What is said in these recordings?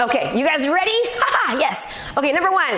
Okay, you guys ready? Yes. Okay, number one,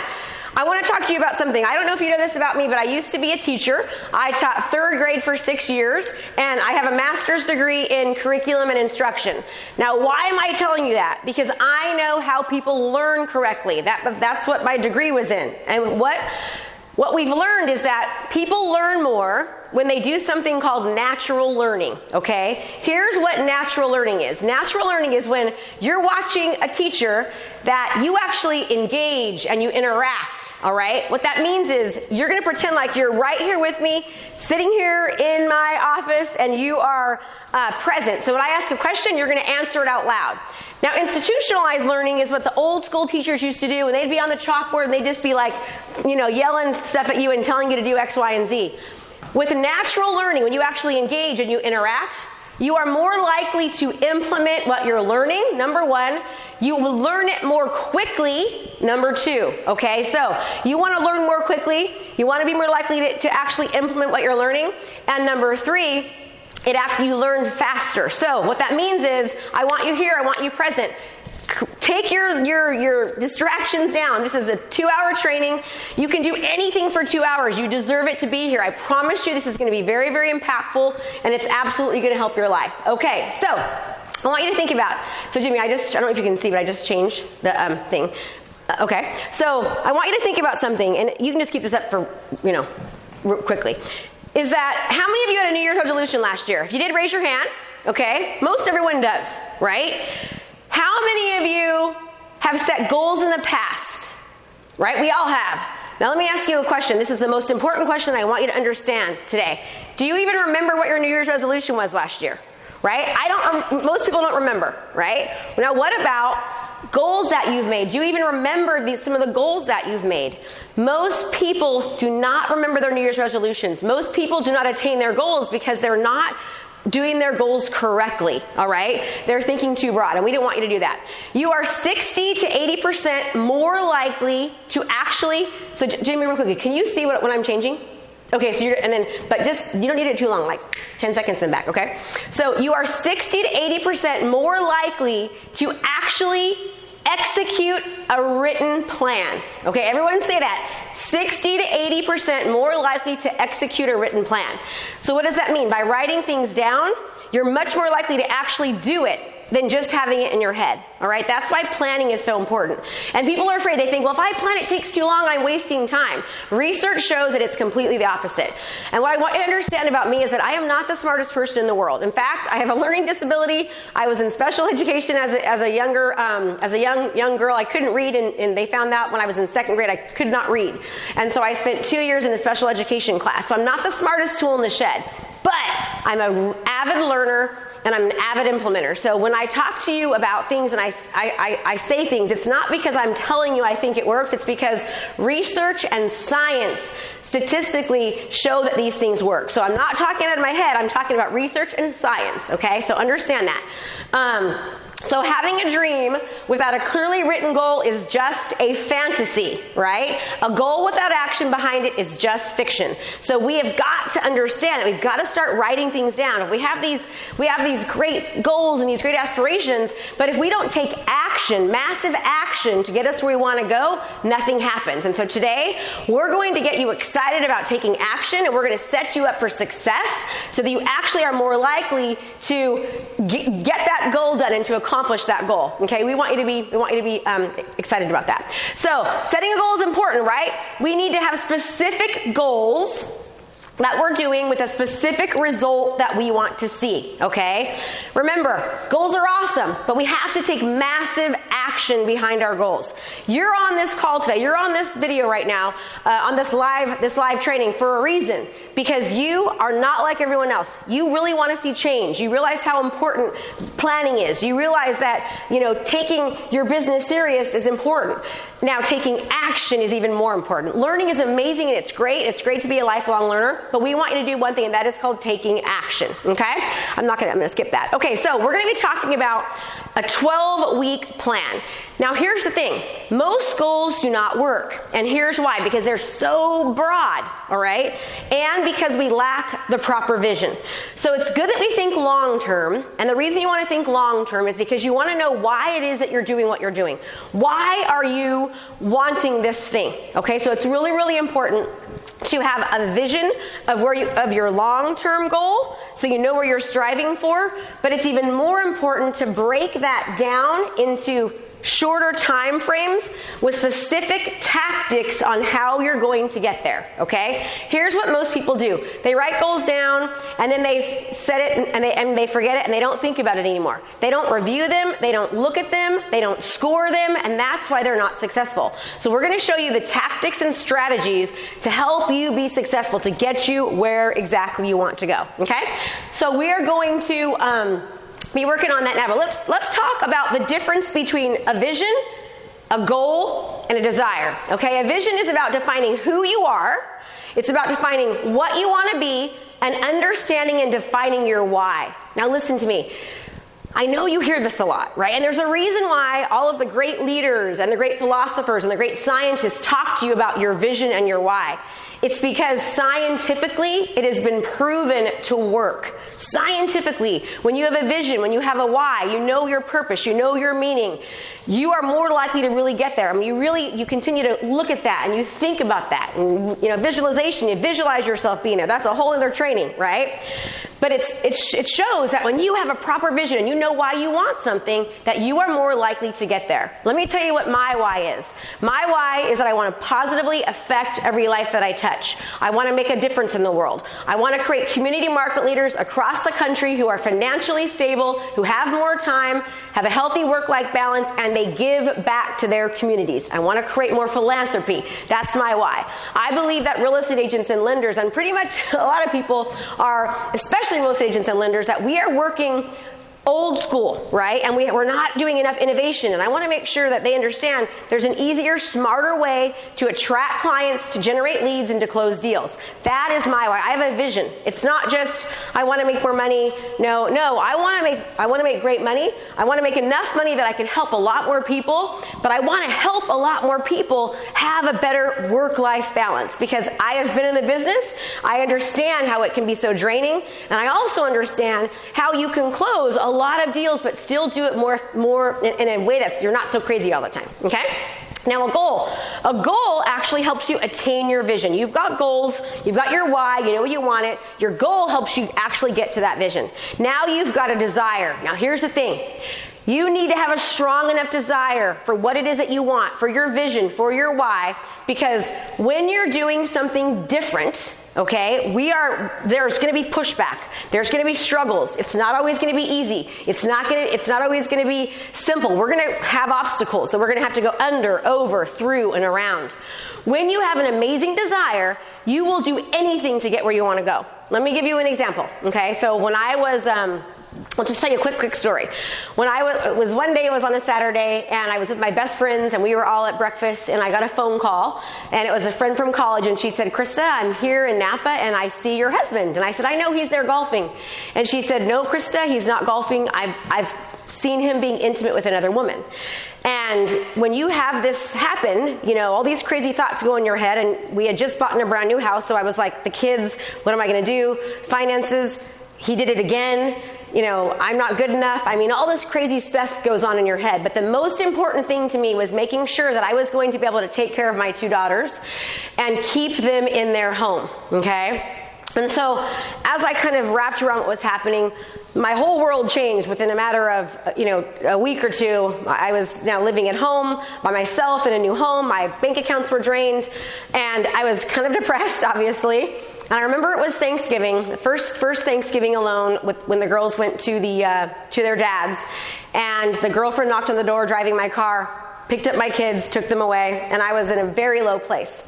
I want to talk to you about something. I don't know if you know this about me, but I used to be a teacher. I taught third grade for 6 years, and I have a master's degree in curriculum and instruction. Now, why am I telling you that? Because I know how people learn correctly. That's what my degree was in. And what we've learned is that people learn more when they do something called natural learning, okay? Here's what natural learning is. Natural learning is when you're watching a teacher that you actually engage and you interact, all right? What that means is you're going to pretend like you're right here with me, sitting here in my office, and you are present. So when I ask a question, you're going to answer it out loud. Now, institutionalized learning is what the old school teachers used to do, and they'd be on the chalkboard and they'd just be like, yelling stuff at you and telling you to do X, Y, and Z. With natural learning, when you actually engage and you interact, you are more likely to implement what you're learning, number one. You will learn it more quickly, number two, okay? So you want to learn more quickly. You want to be more likely to actually implement what you're learning. And number three, you learn faster. So what that means is, I want you here, I want you present. Take your distractions down. This is a 2-hour training. You can do anything for 2 hours. You deserve it to be here. I promise you this is going to be very, very impactful, and it's absolutely going to help your life. Okay, so I want you to think about, so Jimmy, I don't know if you can see, but I just changed the thing. Okay, so I want you to think about something, and you can just keep this up for, quickly. Is that, how many of you had a New Year's resolution last year? If you did, raise your hand. Okay, most everyone does, right? How many of you have set goals in the past? Right? We all have. Now let me ask you a question. This is the most important question I want you to understand today. Do you even remember what your New Year's resolution was last year? Right? Most people don't remember, right? Now what about goals that you've made? Do you even remember some of the goals that you've made? Most people do not remember their New Year's resolutions. Most people do not attain their goals because they're not doing their goals correctly, all right? They're thinking too broad, and we don't want you to do that. You are 60 to 80% more likely to actually, so Jamie, real quickly, can you see what I'm changing? Okay, so you don't need it too long, like 10 seconds in the back, okay? So you are 60 to 80% more likely to actually execute a written plan. Okay, everyone say that. 60 to 80% more likely to execute a written plan. So what does that mean? By writing things down, you're much more likely to actually do it than just having it in your head. All right? That's why planning is so important. And people are afraid. They think, well, if I plan, it takes too long, I'm wasting time. Research shows that it's completely the opposite. And what I want you to understand about me is that I am not the smartest person in the world. In fact, I have a learning disability. I was in special education as a young girl. I couldn't read, and they found out when I was in second grade I could not read. And so I spent 2 years in a special education class. So I'm not the smartest tool in the shed. But I'm an avid learner, and I'm an avid implementer. So when I talk to you about things and I say things, it's not because I'm telling you I think it works. It's because research and science statistically show that these things work. So I'm not talking out of my head. I'm talking about research and science, okay? So understand that. So having a dream without a clearly written goal is just a fantasy, right? A goal without action behind it is just fiction. So we have got to understand that we've got to start writing things down. If we have these great goals and these great aspirations, but if we don't take action, massive action to get us where we want to go, nothing happens. And so today, we're going to get you excited about taking action, and we're going to set you up for success so that you actually are more likely to get that goal done and to accomplish that goal. Okay, we want you to be excited about that. So setting a goal is important, right? We need to have specific goals that we're doing with a specific result that we want to see, okay? Remember, goals are awesome, but we have to take massive action behind our goals. You're on this call today, you're on this video right now, on this live training for a reason, because you are not like everyone else. You really want to see change. You realize how important planning is. You realize that, taking your business serious is important. Now, taking action is even more important. Learning is amazing and it's great. It's great to be a lifelong learner. but we want you to do one thing, and that is called taking action, okay? I'm going to skip that. Okay, so we're going to be talking about a 12-week plan. Now, here's the thing. Most goals do not work, and here's why. Because they're so broad, all right? And because we lack the proper vision. So it's good that we think long-term, and the reason you want to think long-term is because you want to know why it is that you're doing what you're doing. Why are you wanting this thing? Okay, so it's really, really important to have a vision of of your long-term goal, so you know where you're striving for, but it's even more important to break that down into shorter time frames with specific tactics on how you're going to get there, okay? Here's what most people do. They write goals down, and then they set it, and they forget it, and they don't think about it anymore. They don't review them, they don't look at them, they don't score them, and that's why they're not successful. So we're going to show you the tactics and strategies to help you be successful, to get you where exactly you want to go, okay? So we are going to be working on that now. But let's talk about the difference between a vision, a goal, and a desire. Okay, a vision is about defining who you are. It's about defining what you want to be and understanding and defining your why. Now listen to me. I know you hear this a lot, right? And there's a reason why all of the great leaders and the great philosophers and the great scientists talk to you about your vision and your why. It's because scientifically it has been proven to work. Scientifically, when you have a vision, when you have a why, you know your purpose, you know your meaning, you are more likely to really get there. I mean, you continue to look at that and you think about that. And, visualization, you visualize yourself being there. That's a whole other training, right? But it shows that when you have a proper vision and you know why you want something, that you are more likely to get there. Let me tell you what my why is. My why is that I want to positively affect every life that I touch. I want to make a difference in the world. I want to create community market leaders across the country who are financially stable, who have more time, have a healthy work-life balance, and they give back to their communities. I want to create more philanthropy. That's my why. I believe that real estate agents and lenders, and pretty much a lot of people are, especially real estate agents and lenders, that we are working old school, right? And we're not doing enough innovation. And I want to make sure that they understand there's an easier, smarter way to attract clients, to generate leads, and to close deals. That is my why. I have a vision. It's not just, I want to make more money. No, I want to make great money. I want to make enough money that I can help a lot more people, but I want to help a lot more people have a better work-life balance, because I have been in the business. I understand how it can be so draining, and I also understand how you can close a lot of deals, but still do it more in a way that you're not so crazy all the time. Okay? Now, a goal actually helps you attain your vision. You've got goals, you've got your why, you know you want it. Your goal helps you actually get to that vision. Now you've got a desire. Now here's the thing. You need to have a strong enough desire for what it is that you want, for your vision, for your why, because when you're doing something different, okay, there's going to be pushback. There's going to be struggles. It's not always going to be easy. It's not always going to be simple. We're going to have obstacles, so we're going to have to go under, over, through, and around. When you have an amazing desire, you will do anything to get where you want to go. Let me give you an example, okay? So when I was, I'll just tell you a quick story. When it was one day, it was on a Saturday, and I was with my best friends, and we were all at breakfast, and I got a phone call, and it was a friend from college, and she said, Krista, I'm here in Napa, and I see your husband. And I said, I know he's there golfing. And she said, no, Krista, he's not golfing. I've seen him being intimate with another woman. And when you have this happen, all these crazy thoughts go in your head, and we had just bought in a brand new house, so I was like, the kids, what am I going to do? Finances, he did it again. I'm not good enough. I mean, all this crazy stuff goes on in your head. But the most important thing to me was making sure that I was going to be able to take care of my two daughters and keep them in their home, okay? And so as I kind of wrapped around what was happening, my whole world changed within a matter of, a week or two. I was now living at home by myself in a new home. My bank accounts were drained, and I was kind of depressed, obviously. And I remember it was Thanksgiving, the first Thanksgiving alone, when the girls went to their dad's, and the girlfriend knocked on the door driving my car, picked up my kids, took them away, and I was in a very low place.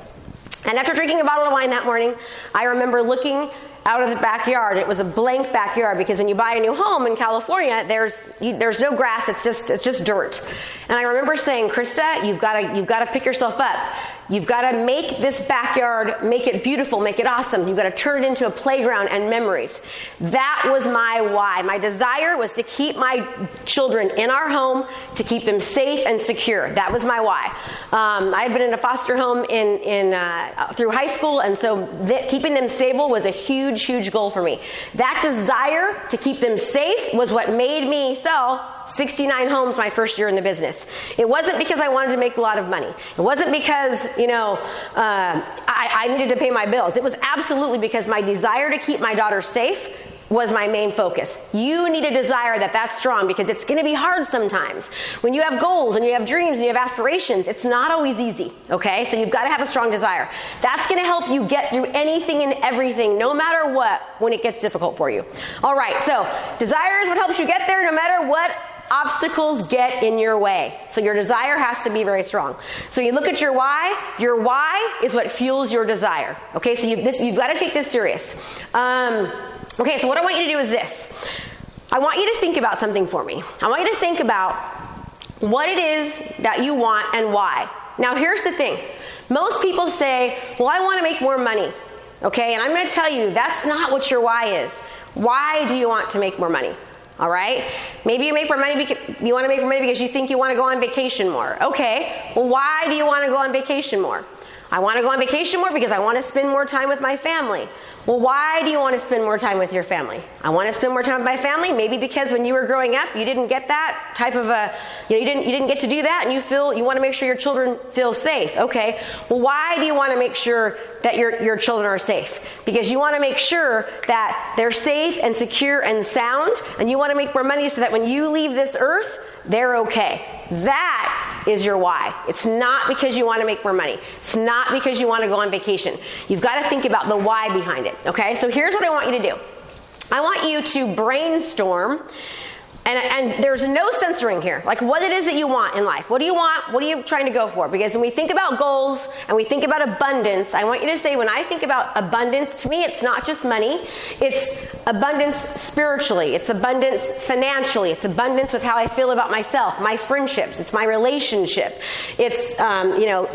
And after drinking a bottle of wine that morning, I remember looking out of the backyard. It was a blank backyard, because when you buy a new home in California, there's no grass. It's just dirt. And I remember saying, Krista, you've got to pick yourself up. You've got to make this backyard, make it beautiful, make it awesome. You've got to turn it into a playground and memories. That was my why. My desire was to keep my children in our home, to keep them safe and secure. That was my why. I had been in a foster home through high school, and so keeping them stable was a huge, huge goal for me. That desire to keep them safe was what made me sell 69 homes my first year in the business. It wasn't because I wanted to make a lot of money. It wasn't because, I needed to pay my bills. It was absolutely because my desire to keep my daughter safe was my main focus. You need a desire that's strong, because it's going to be hard sometimes. When you have goals and you have dreams and you have aspirations, it's not always easy, okay? So you've got to have a strong desire. That's going to help you get through anything and everything, no matter what, when it gets difficult for you. All right, so desire is what helps you get there no matter what obstacles get in your way. So your desire has to be very strong. So you look at your why. Your why is what fuels your desire. Okay, so you've got to take this serious. Okay, so what I want you to do is this. I want you to think about something for me. I want you to think about what it is that you want and why. Now, here's the thing. Most people say, well, I want to make more money. Okay, and I'm going to tell you, that's not what your why is. Why do you want to make more money? All right? Maybe you make more money because you want to make more money because you think you want to go on vacation more. Okay, well, why do you want to go on vacation more? I want to go on vacation more because I want to spend more time with my family. Well, why do you want to spend more time with your family? I want to spend more time with my family, maybe because when you were growing up, you didn't get that type of you didn't get to do that, and you want to make sure your children feel safe. Okay. Well, why do you want to make sure that your children are safe? Because you want to make sure that they're safe and secure and sound, and you want to make more money so that when you leave this earth, they're okay. That is your why. It's not because you want to make more money. It's not because you want to go on vacation. You've got to think about the why behind it. Okay? So here's what I want you to do. I want you to brainstorm, and there's no censoring here. Like what it is that you want in life. What do you want? What are you trying to go for? Because when we think about goals and we think about abundance, I want you to say, when I think about abundance, to me it's not just money. It's abundance spiritually. It's abundance financially. It's abundance with how I feel about myself, my friendships. It's my relationship. It's,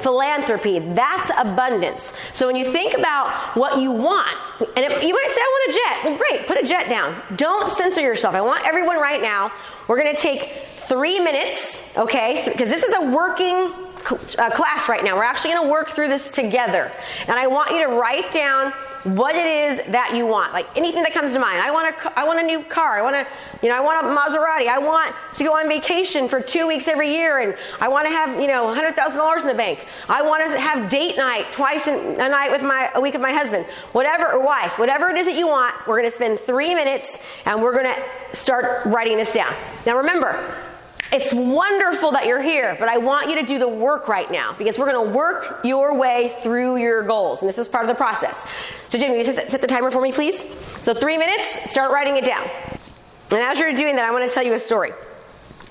philanthropy. That's abundance. So when you think about what you want, and you might say, I want a jet. Well, great. Put a jet down. Don't censor yourself. I want everyone right now, we're going to take 3 minutes, okay? Because this is a working class right now. We're actually going to work through this together. And I want you to write down what it is that you want. Like anything that comes to mind. I want a new car. I want a Maserati. I want to go on vacation for 2 weeks every year, and I want to have, $100,000 in the bank. I want to have date night twice a week with my husband. Whatever, or wife. Whatever it is that you want, we're going to spend 3 minutes and we're going to start writing this down. Now remember, it's wonderful that you're here, but I want you to do the work right now, because we're going to work your way through your goals, and this is part of the process. So Jimmy, you set the timer for me, please? So 3 minutes, start writing it down. And as you're doing that, I want to tell you a story.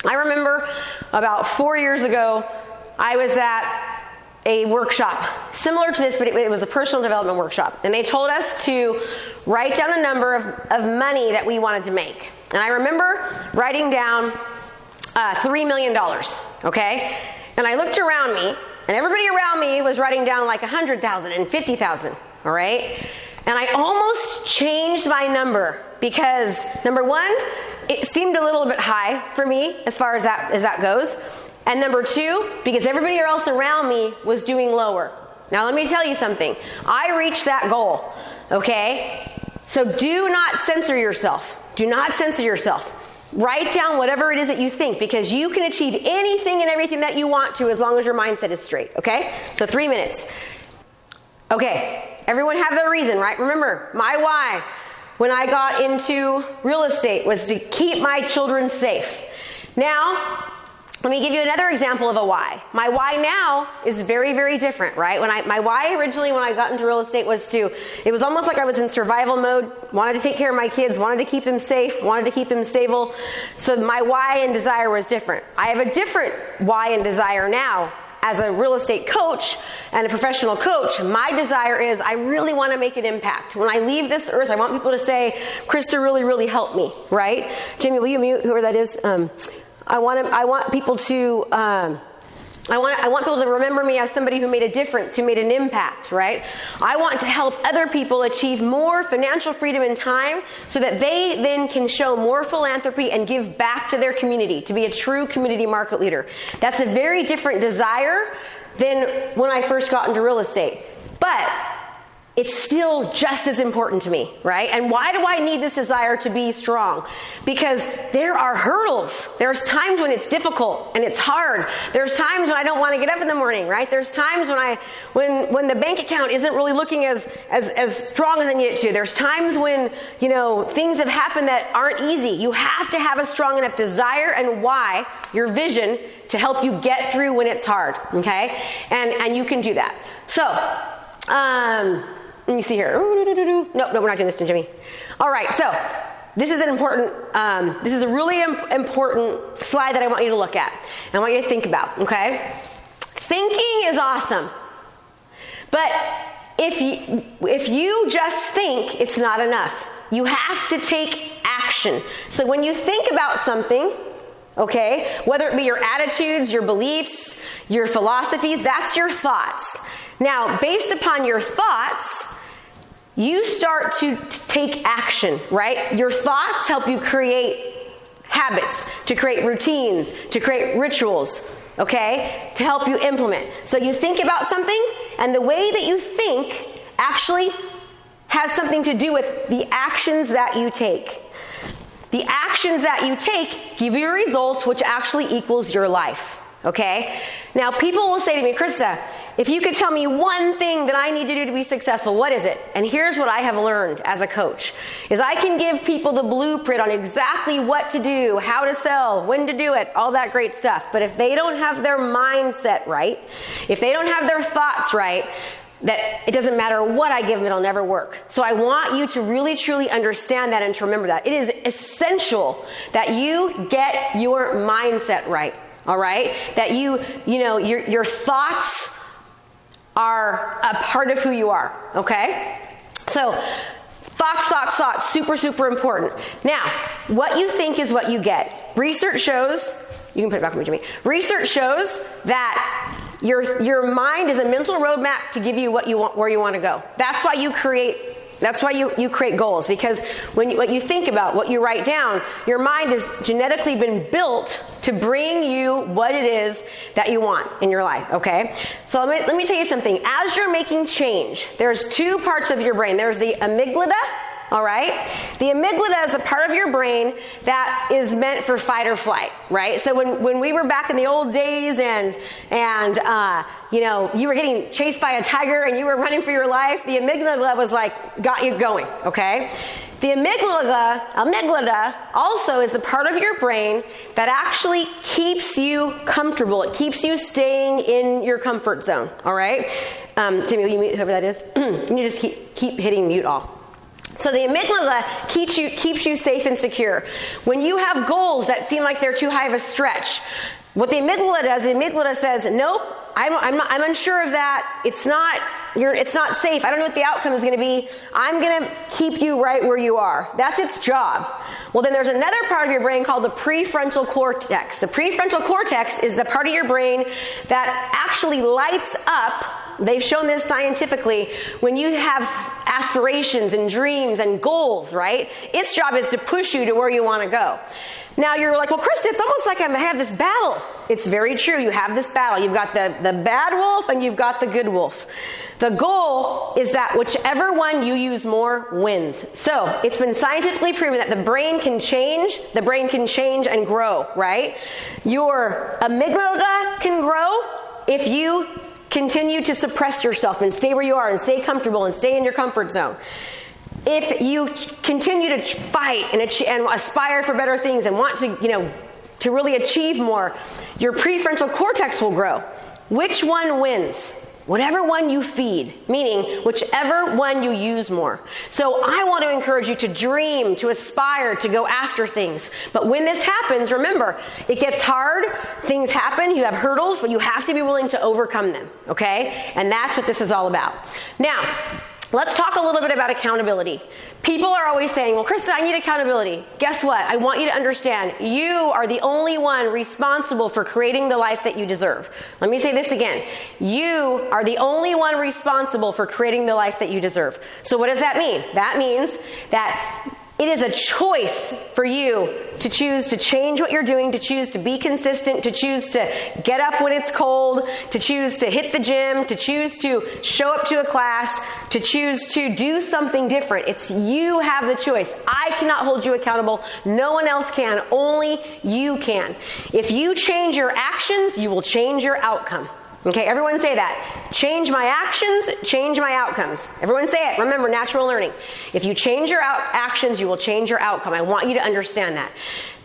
I remember about 4 years ago, I was at a workshop similar to this, but it was a personal development workshop. And they told us to write down a number of money that we wanted to make. And I remember writing down $3 million, okay? And I looked around me, and everybody around me was writing down like 100,000 and 50,000, all right? And I almost changed my number because, number one, it seemed a little bit high for me as far as that goes. And number two, because everybody else around me was doing lower. Now let me tell you something. I reached that goal, okay? So do not censor yourself. Do not censor yourself. Write down whatever it is that you think, because you can achieve anything and everything that you want to as long as your mindset is straight, okay? So 3 minutes. Okay, everyone have their reason, right? Remember, my why when I got into real estate was to keep my children safe. Now, let me give you another example of a why. My why now is very, very different, right? My why originally when I got into real estate was it was almost like I was in survival mode, wanted to take care of my kids, wanted to keep them safe, wanted to keep them stable. So my why and desire was different. I have a different why and desire now. As a real estate coach and a professional coach, my desire is I really want to make an impact. When I leave this earth, I want people to say, Krista really, really helped me, right? Jimmy, will you mute whoever that is? I want people to I want people to remember me as somebody who made a difference, who made an impact, right? I want to help other people achieve more financial freedom and time so that they then can show more philanthropy and give back to their community, to be a true community market leader. That's a very different desire than when I first got into real estate. But it's still just as important to me, right? And why do I need this desire to be strong? Because there are hurdles. There's times when it's difficult and it's hard. There's times when I don't want to get up in the morning, right? There's times when the bank account isn't really looking as strong as I need it to. There's times when, things have happened that aren't easy. You have to have a strong enough desire and why, your vision, to help you get through when it's hard, okay? And you can do that. So, let me see here. No, we're not doing this to Jimmy. All right, so this is a really important slide that I want you to look at. And I want you to think about, okay? Thinking is awesome. But if you just think, it's not enough. You have to take action. So when you think about something, okay, whether it be your attitudes, your beliefs, your philosophies, that's your thoughts. Now, based upon your thoughts, you start to take action, right? Your thoughts help you create habits, to create routines, to create rituals, okay? To help you implement. So you think about something, and the way that you think actually has something to do with the actions that you take. The actions that you take give you results, which actually equals your life, okay? Now, people will say to me, Krista, if you could tell me one thing that I need to do to be successful, what is it? And here's what I have learned as a coach, is I can give people the blueprint on exactly what to do, how to sell, when to do it, all that great stuff. But if they don't have their mindset right, if they don't have their thoughts right, that it doesn't matter what I give them, it'll never work. So I want you to really, truly understand that and to remember that. It is essential that you get your mindset right, all right? That your thoughts are a part of who you are, okay? So, thoughts, super, super important. Now, what you think is what you get. Research shows, you can put it back on me, Jimmy. Research shows that your mind is a mental roadmap to give you what you want, where you want to go. That's why you create goals, because what you think about, what you write down, your mind has genetically been built to bring you what it is that you want in your life, okay? So let me tell you something. As you're making change, there's two parts of your brain. There's the amygdala, all right? The amygdala is a part of your brain that is meant for fight or flight, right? So when we were back in the old days and you were getting chased by a tiger and you were running for your life, the amygdala was like, got you going, okay? The amygdala also is the part of your brain that actually keeps you comfortable. It keeps you staying in your comfort zone, all right? Jimmy, will you mute whoever that is? You just keep hitting mute all. So the amygdala keeps you safe and secure. When you have goals that seem like they're too high of a stretch, what the amygdala does, the amygdala says, nope, I'm unsure of that. It's not safe. I don't know what the outcome is going to be. I'm going to keep you right where you are. That's its job. Well, then there's another part of your brain called the prefrontal cortex. The prefrontal cortex is the part of your brain that actually lights up. They've shown this scientifically. When you have aspirations and dreams and goals, right? Its job is to push you to where you want to go. Now you're like, well, Krista, it's almost like I have this battle. It's very true. You have this battle. You've got the bad wolf and you've got the good wolf. The goal is that whichever one you use more wins. So it's been scientifically proven that the brain can change and grow, right? Your amygdala can grow if you continue to suppress yourself and stay where you are and stay comfortable and stay in your comfort zone. If you continue to fight and aspire for better things and want to really achieve more, your prefrontal cortex will grow. Which one wins? Whatever one you feed, meaning whichever one you use more. So I want to encourage you to dream, to aspire, to go after things. But when this happens, remember, it gets hard, things happen, you have hurdles, but you have to be willing to overcome them, okay? And that's what this is all about. Now, Let's talk a little bit about accountability. People are always saying, well, Krista, I need accountability. Guess what? I want you to understand, you are the only one responsible for creating the life that you deserve. Let me say this again. You are the only one responsible for creating the life that you deserve. So what does that mean? That means that it is a choice for you to choose to change what you're doing, to choose to be consistent, to choose to get up when it's cold, to choose to hit the gym, to choose to show up to a class, to choose to do something different. It's you have the choice. I cannot hold you accountable. No one else can. Only you can. If you change your actions, you will change your outcome. Okay, everyone say that. Change my actions, change my outcomes. Everyone say it. Remember, natural learning. If you change your actions, you will change your outcome. I want you to understand that.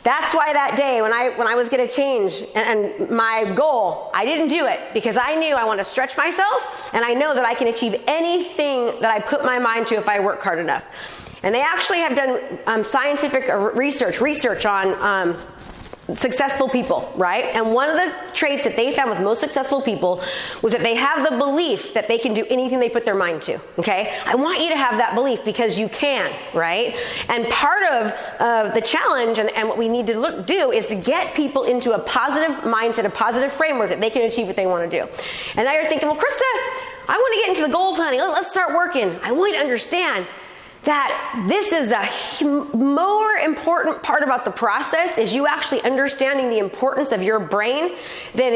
That's why that day when I was going to change and my goal, I didn't do it because I knew I want to stretch myself, and I know that I can achieve anything that I put my mind to if I work hard enough. And they actually have done scientific research on successful people, right? And one of the traits that they found with most successful people was that they have the belief that they can do anything they put their mind to, okay? I want you to have that belief because you can, right? And part of the challenge and what we need to do is to get people into a positive mindset, a positive framework that they can achieve what they want to do. And now you're thinking, well, Krista, I want to get into the goal planning. Let's start working. I want you to understand that this is a more important part about the process is you actually understanding the importance of your brain than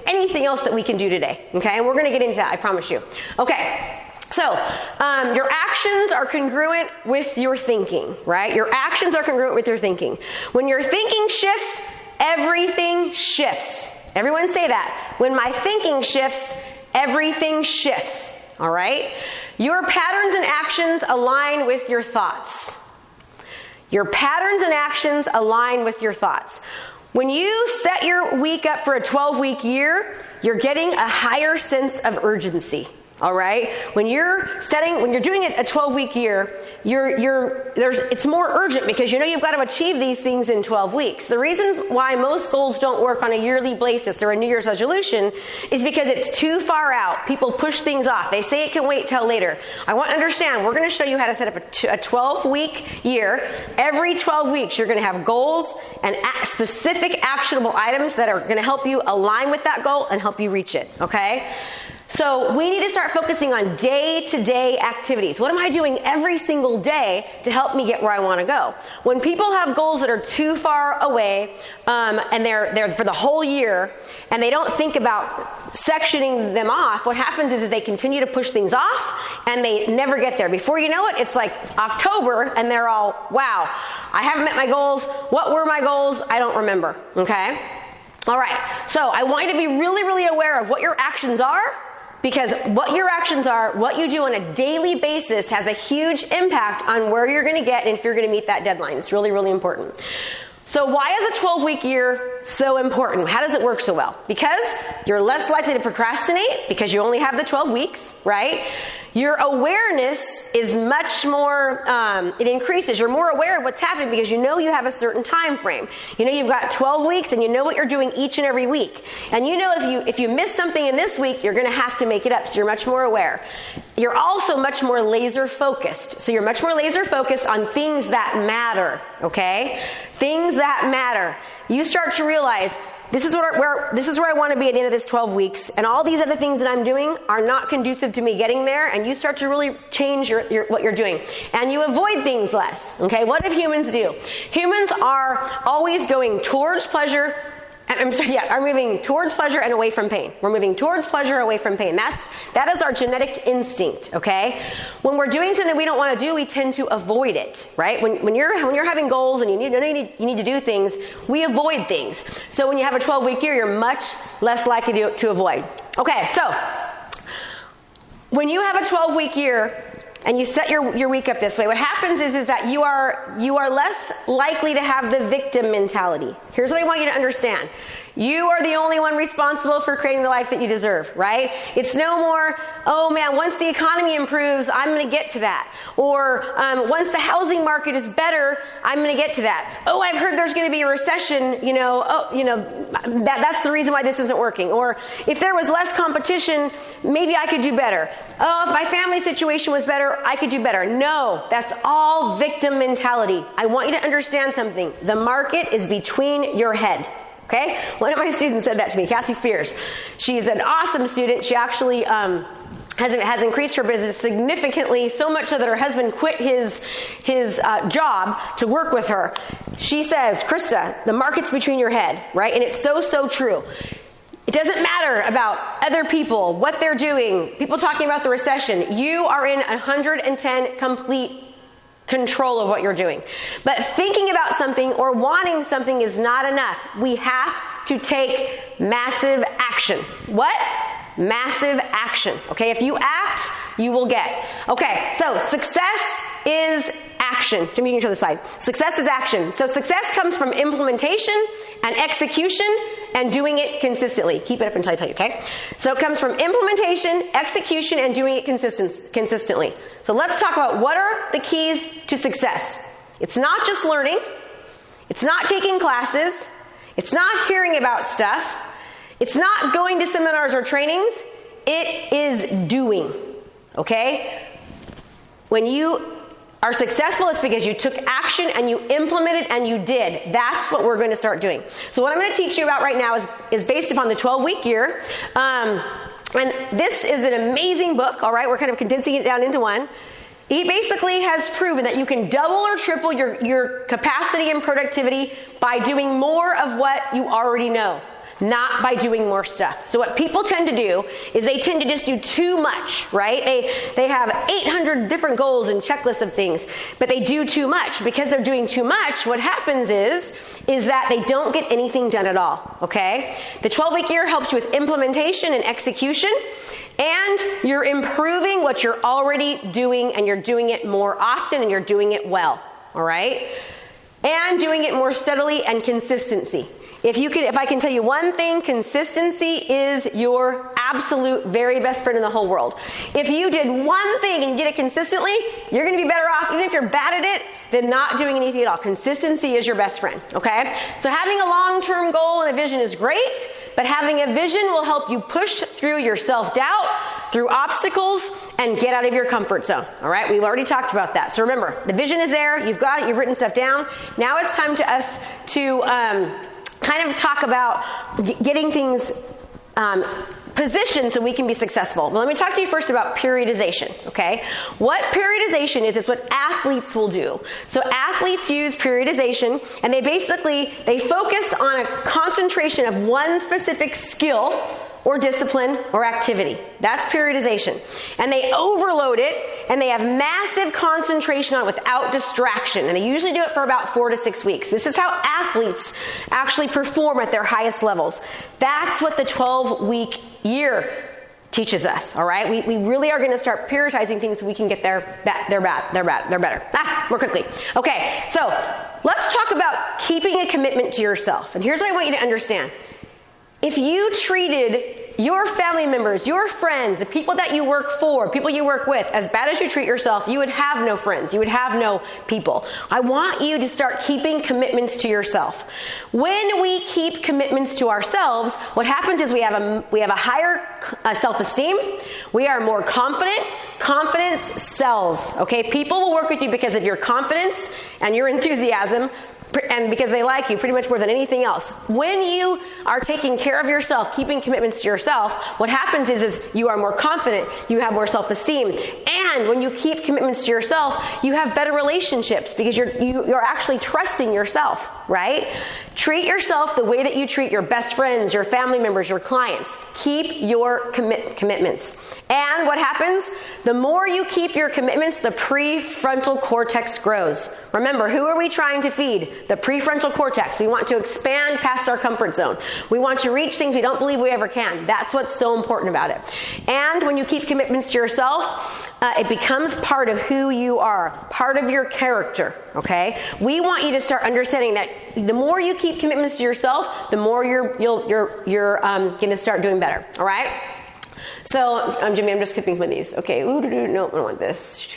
anything else that we can do today. Okay, and we're going to get into that, I promise you. Okay, so your actions are congruent with your thinking, right? Your actions are congruent with your thinking. When your thinking shifts, everything shifts. Everyone say that. When my thinking shifts, everything shifts. All right? Your patterns and actions align with your thoughts. Your patterns and actions align with your thoughts. When you set your week up for a 12-week year, you're getting a higher sense of urgency. All right? When you're doing it a 12-week year, it's more urgent because you know you've got to achieve these things in 12 weeks. The reasons why most goals don't work on a yearly basis or a New Year's resolution is because it's too far out. People push things off. They say it can wait till later. I want to understand, we're going to show you how to set up a 12-week year. Every 12 weeks, you're going to have goals and specific actionable items that are going to help you align with that goal and help you reach it. Okay? So we need to start focusing on day-to-day activities. What am I doing every single day to help me get where I want to go? When people have goals that are too far away, and they're for the whole year, and they don't think about sectioning them off, what happens is they continue to push things off, and they never get there. Before you know it, it's like October, and they're all, wow, I haven't met my goals. What were my goals? I don't remember. Okay? All right. So I want you to be really, really aware of what your actions are, because what your actions are, what you do on a daily basis has a huge impact on where you're going to get and if you're going to meet that deadline. It's really, really important. So why is a 12-week year so important? How does it work so well? Because you're less likely to procrastinate because you only have the 12 weeks, right? Your awareness is much more, it increases. You're more aware of what's happening because you know you have a certain time frame. You know you've got 12 weeks and you know what you're doing each and every week. And you know if you miss something in this week, you're going to have to make it up. So you're much more aware. You're also much more laser focused. So you're much more laser focused on things that matter, okay? Things that matter. You start to realize this is where I want to be at the end of this 12 weeks, and all these other things that I'm doing are not conducive to me getting there, and you start to really change what you're doing. And you avoid things less, okay? What do humans do? Humans are always going towards pleasure, are moving towards pleasure and away from pain. We're moving towards pleasure, away from pain. That is our genetic instinct, okay? When we're doing something we don't want to do, we tend to avoid it, right? When you're having goals and you need to do things, we avoid things. So when you have a 12-week year, you're much less likely to avoid. Okay, so when you have a 12-week year and you set your week up this way, what happens is that you are less likely to have the victim mentality. Here's what I want you to understand. You are the only one responsible for creating the life that you deserve, right? It's no more, oh man, once the economy improves, I'm going to get to that. Or once the housing market is better, I'm going to get to that. Oh, I've heard there's going to be a recession, that's the reason why this isn't working. Or if there was less competition, maybe I could do better. Oh, if my family situation was better, I could do better. No, that's all victim mentality. I want you to understand something. The market is between your head. Okay? One of my students said that to me, Cassie Spears. She's an awesome student. She actually has increased her business significantly, so much so that her husband quit his job to work with her. She says, Krista, the market's between your head, right? And it's so true. It doesn't matter about other people, what they're doing, people talking about the recession. You are in 110 complete control of what you're doing. But thinking about something or wanting something is not enough. We have to take massive action. What? Massive action. Okay, if you act, you will get. Okay, so success is action. Jimmy, you can show the slide. Success is action. So success comes from implementation and execution and doing it consistently. Keep it up until I tell you, okay? So it comes from implementation, execution, and doing it consistently. So let's talk about what are the keys to success. It's not just learning. It's not taking classes. It's not hearing about stuff. It's not going to seminars or trainings. It is doing, okay? When you are successful, it's because you took action and you implemented and you did. That's what we're going to start doing. So what I'm going to teach you about right now is based upon the 12-week year. And this is an amazing book, all right? We're kind of condensing it down into one. He basically has proven that you can double or triple your capacity and productivity by doing more of what you already know, not by doing more stuff. So what people tend to do is they tend to just do too much, right? They have 800 different goals and checklists of things, but they do too much. Because they're doing too much, what happens is that they don't get anything done at all, okay? The 12-week year helps you with implementation and execution, and you're improving what you're already doing, and you're doing it more often, and you're doing it well, all right? And doing it more steadily and consistency. If I can tell you one thing, consistency is your absolute very best friend in the whole world. If you did one thing and you did it consistently, you're going to be better off, even if you're bad at it, than not doing anything at all. Consistency is your best friend, okay? So having a long-term goal and a vision is great, but having a vision will help you push through your self-doubt, through obstacles, and get out of your comfort zone, all right? We've already talked about that. So remember, the vision is there, you've got it, you've written stuff down. Now it's time to us to kind of talk about getting things positioned so we can be successful. Well, let me talk to you first about periodization, okay? What periodization is what athletes will do. So athletes use periodization, and they focus on a concentration of one specific skill or discipline or activity. That's periodization. And they overload it, and they have massive concentration on it without distraction. And they usually do it for about 4 to 6 weeks. This is how athletes actually perform at their highest levels. That's what the 12-week year teaches us, all right? We really are going to start prioritizing things so we can get there better. More quickly. Okay, so let's talk about keeping a commitment to yourself. And here's what I want you to understand. If you treated your family members, your friends, the people that you work for, people you work with, as bad as you treat yourself, you would have no friends. You would have no people. I want you to start keeping commitments to yourself. When we keep commitments to ourselves, what happens is we have a higher self-esteem. We are more confident. Confidence sells, okay? People will work with you because of your confidence and your enthusiasm, and because they like you pretty much more than anything else. When you are taking care of yourself, keeping commitments to yourself, what happens is you are more confident, you have more self-esteem, and when you keep commitments to yourself, you have better relationships because you're actually trusting yourself, right? Treat yourself the way that you treat your best friends, your family members, your clients. Keep your commitments. And what happens? The more you keep your commitments, the prefrontal cortex grows. Remember, who are we trying to feed? The prefrontal cortex. We want to expand past our comfort zone. We want to reach things we don't believe we ever can. That's what's so important about it. And when you keep commitments to yourself, it becomes part of who you are, part of your character, okay? We want you to start understanding that the more you keep commitments to yourself, the more you're going to start doing better, all right? So, Jimmy, I'm just skipping some of these. Okay, no, I don't want this.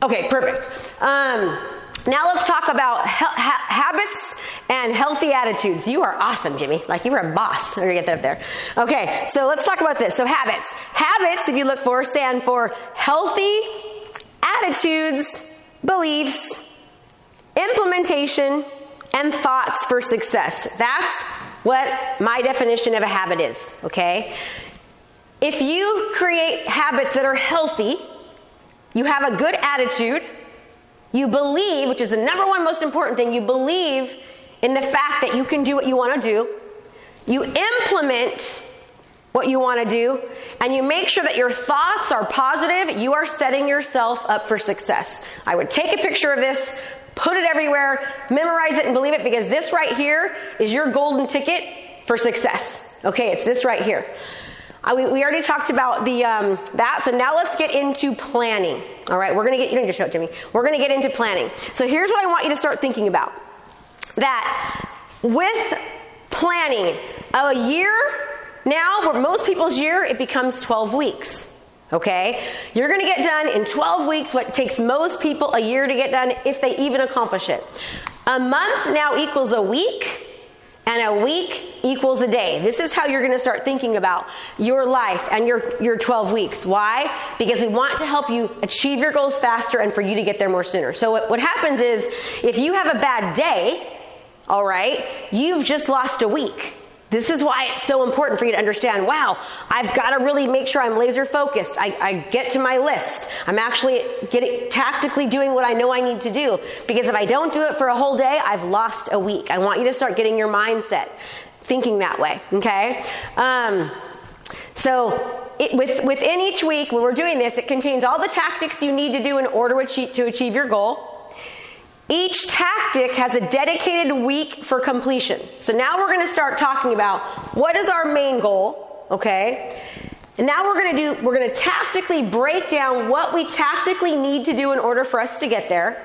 Okay, perfect. Now let's talk about habits and healthy attitudes. You are awesome, Jimmy. Like, you are a boss. We're going to get that up there. Okay, so let's talk about this. So habits. Habits, if you look for, stand for healthy attitudes, beliefs, implementation, and thoughts for success. That's what my definition of a habit is, okay? If you create habits that are healthy, you have a good attitude, you believe, which is the number one most important thing, you believe in the fact that you can do what you want to do, you implement what you want to do, and you make sure that your thoughts are positive, you are setting yourself up for success. I would take a picture of this, put it everywhere, memorize it and believe it, because this right here is your golden ticket for success. Okay, it's this right here. We already talked about that, so now let's get into planning. All right, you don't need to show it to me. We're going to get into planning. So here's what I want you to start thinking about. That with planning, a year now, for most people's year, it becomes 12 weeks. Okay? You're going to get done in 12 weeks what takes most people a year to get done if they even accomplish it. A month now equals a week. And a week equals a day. This is how you're going to start thinking about your life and your 12 weeks. Why? Because we want to help you achieve your goals faster and for you to get there more sooner. So what happens is, if you have a bad day, all right, you've just lost a week. This is why it's so important for you to understand, wow, I've got to really make sure I'm laser focused. I get to my list. I'm actually tactically doing what I know I need to do. Because if I don't do it for a whole day, I've lost a week. I want you to start getting your mindset thinking that way, okay? Within each week, when we're doing this, it contains all the tactics you need to do in order to achieve your goal. Each tactic has a dedicated week for completion. So now we're going to start talking about what is our main goal, okay? And now we're going to tactically break down what we tactically need to do in order for us to get there.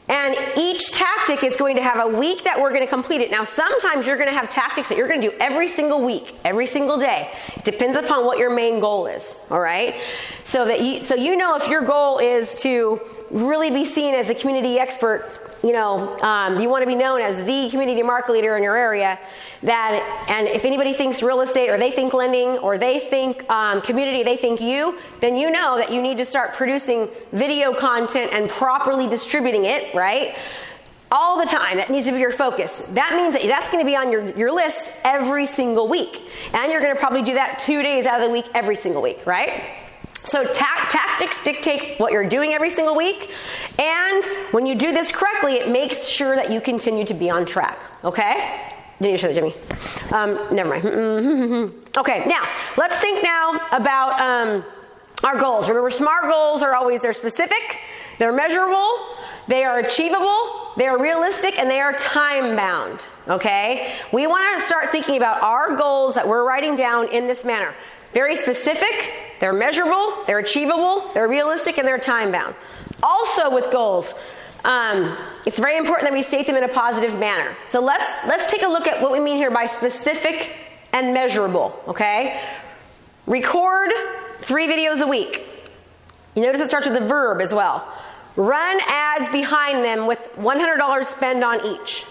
And each tactic is going to have a week that we're going to complete it. Now, sometimes you're going to have tactics that you're going to do every single week, every single day. It depends upon what your main goal is, all right? So you know if your goal is to really be seen as a community expert, you want to be known as the community market leader in your area, and if anybody thinks real estate, or they think lending, or they think community, they think you, then you know that you need to start producing video content and properly distributing it, right? All the time. That needs to be your focus. That means that's going to be on your list every single week. And you're going to probably do that 2 days out of the week every single week, right? So tactics dictate what you're doing every single week, and when you do this correctly, it makes sure that you continue to be on track, okay? Didn't you show that to me? Never mind. Okay, now, let's think now about our goals. Remember, SMART goals they're specific, they're measurable, they are achievable, they are realistic, and they are time-bound, okay? We want to start thinking about our goals that we're writing down in this manner. Very specific, they're measurable, they're achievable, they're realistic, and they're time-bound. Also with goals, it's very important that we state them in a positive manner. So let's take a look at what we mean here by specific and measurable, okay? Record 3 videos a week. You notice it starts with a verb as well. Run ads behind them with $100 spent on each.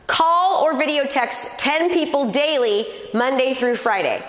Call or video text 10 people daily, Monday through Friday.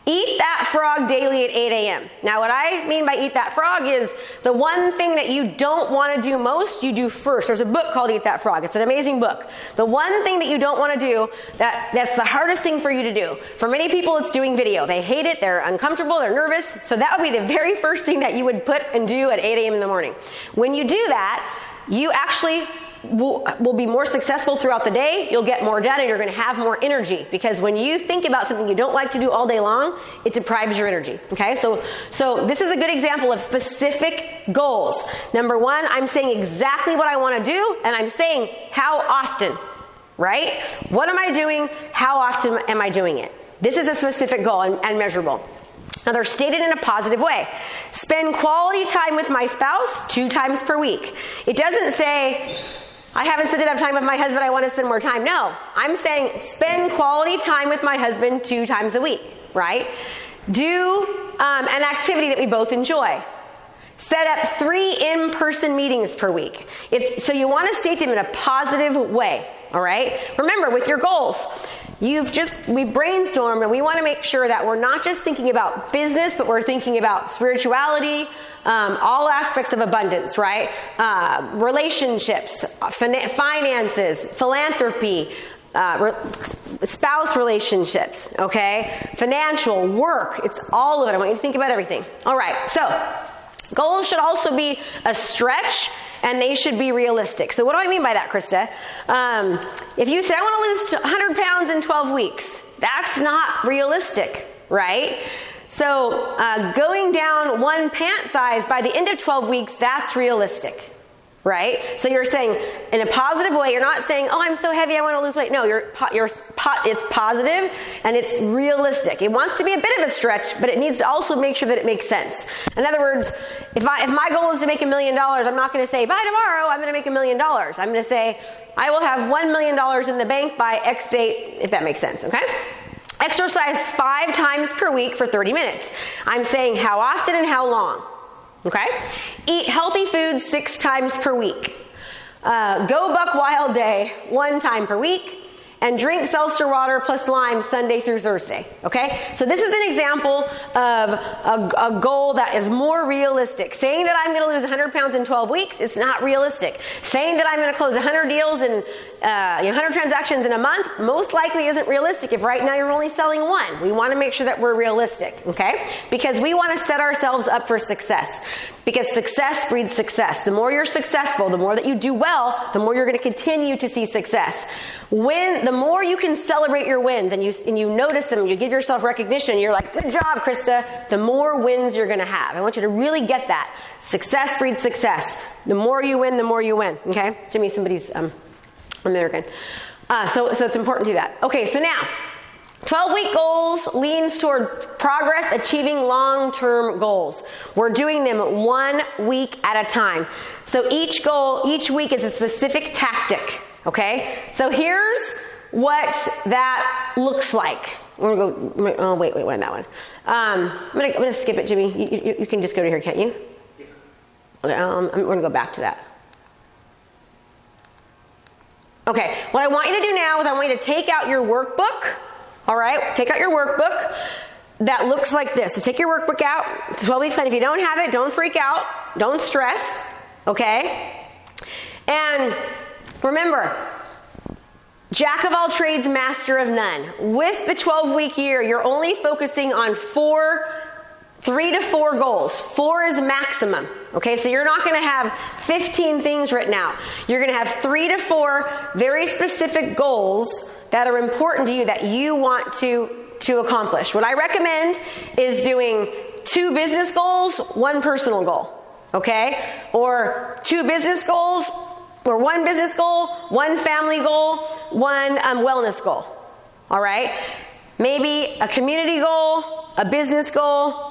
Eat that frog daily at 8 a.m. Now, what I mean by eat that frog is the one thing that you don't want to do most, you do first. There's a book called Eat That Frog. It's an amazing book. The one thing that you don't want to do, that's the hardest thing for you to do. For many people, it's doing video. They hate it. They're uncomfortable. They're nervous. So that would be the very first thing that you would put and do at 8 a.m. in the morning. When you do that, you actually will be more successful throughout the day. You'll get more done, and you're going to have more energy, because when you think about something you don't like to do all day long, it deprives your energy. Okay, so this is a good example of specific goals. Number 1, I'm saying exactly what I want to do, and I'm saying how often, right? What am I doing? How often am I doing it? This is a specific goal and measurable. Now, they're stated in a positive way. Spend quality time with my spouse 2 times per week. It doesn't say, I haven't spent enough time with my husband, I want to spend more time. No, I'm saying spend quality time with my husband 2 times a week, right? Do an activity that we both enjoy. Set up 3 in-person meetings per week. So you want to state them in a positive way, all right? Remember, with your goals, we've brainstormed, and we want to make sure that we're not just thinking about business, but we're thinking about spirituality, all aspects of abundance, right? Relationships, finances, philanthropy, spouse relationships, okay? Financial, work, it's all of it. I want you to think about everything. All right, so goals should also be a stretch, and they should be realistic. So what do I mean by that, Krista? If you say, I want to lose 100 pounds in 12 weeks, that's not realistic, right? So going down 1 pant size by the end of 12 weeks, that's realistic, right? So you're saying in a positive way, you're not saying, oh, I'm so heavy, I want to lose weight. No, it's positive and it's realistic. It wants to be a bit of a stretch, but it needs to also make sure that it makes sense. In other words, if my goal is to make $1 million, I'm not going to say, by tomorrow, I'm going to make $1 million. I'm going to say, I will have $1 million in the bank by X date, if that makes sense, okay? Exercise 5 times per week for 30 minutes. I'm saying how often and how long. Okay? Eat healthy foods 6 times per week. Go buck wild day 1 time per week. And drink seltzer water plus lime Sunday through Thursday. Okay? So this is an example of a goal that is more realistic. Saying that I'm going to lose 100 pounds in 12 weeks, it's not realistic. Saying that I'm going to close 100 deals and 100 transactions in a month, most likely isn't realistic if right now you're only selling 1. We want to make sure that we're realistic. Okay? Because we want to set ourselves up for success. Because success breeds success. The more you're successful, the more that you do well, the more you're going to continue to see success. The more you can celebrate your wins and you notice them, you give yourself recognition, you're like, good job, Krista, the more wins you're going to have. I want you to really get that. Success breeds success. The more you win, the more you win. Okay? Jimmy, somebody's American. So it's important to do that. Okay, so now, 12-week goals leans toward progress, achieving long-term goals. We're doing them 1 week at a time. So each week is a specific tactic. Okay? So here's what that looks like. We're going to go, oh, wait, what on that one? I'm going to skip it, Jimmy. You can just go to here, can't you? Okay, we're going to go back to that. Okay, what I want you to do now is I want you to take out your workbook. All right? Take out your workbook. That looks like this. So take your workbook out. 12-week plan. If you don't have it, don't freak out. Don't stress. Okay? And remember, jack of all trades, master of none. With the 12-week year, you're only focusing on 3 to 4 goals. 4 is maximum. Okay, so you're not going to have 15 things written out. You're going to have 3 to 4 very specific goals that are important to you that you want to accomplish. What I recommend is doing 2 business goals, 1 personal goal. Okay? Or 2 business goals, or 1 business goal, 1 family goal, 1 wellness goal. All right? Maybe a community goal, a business goal,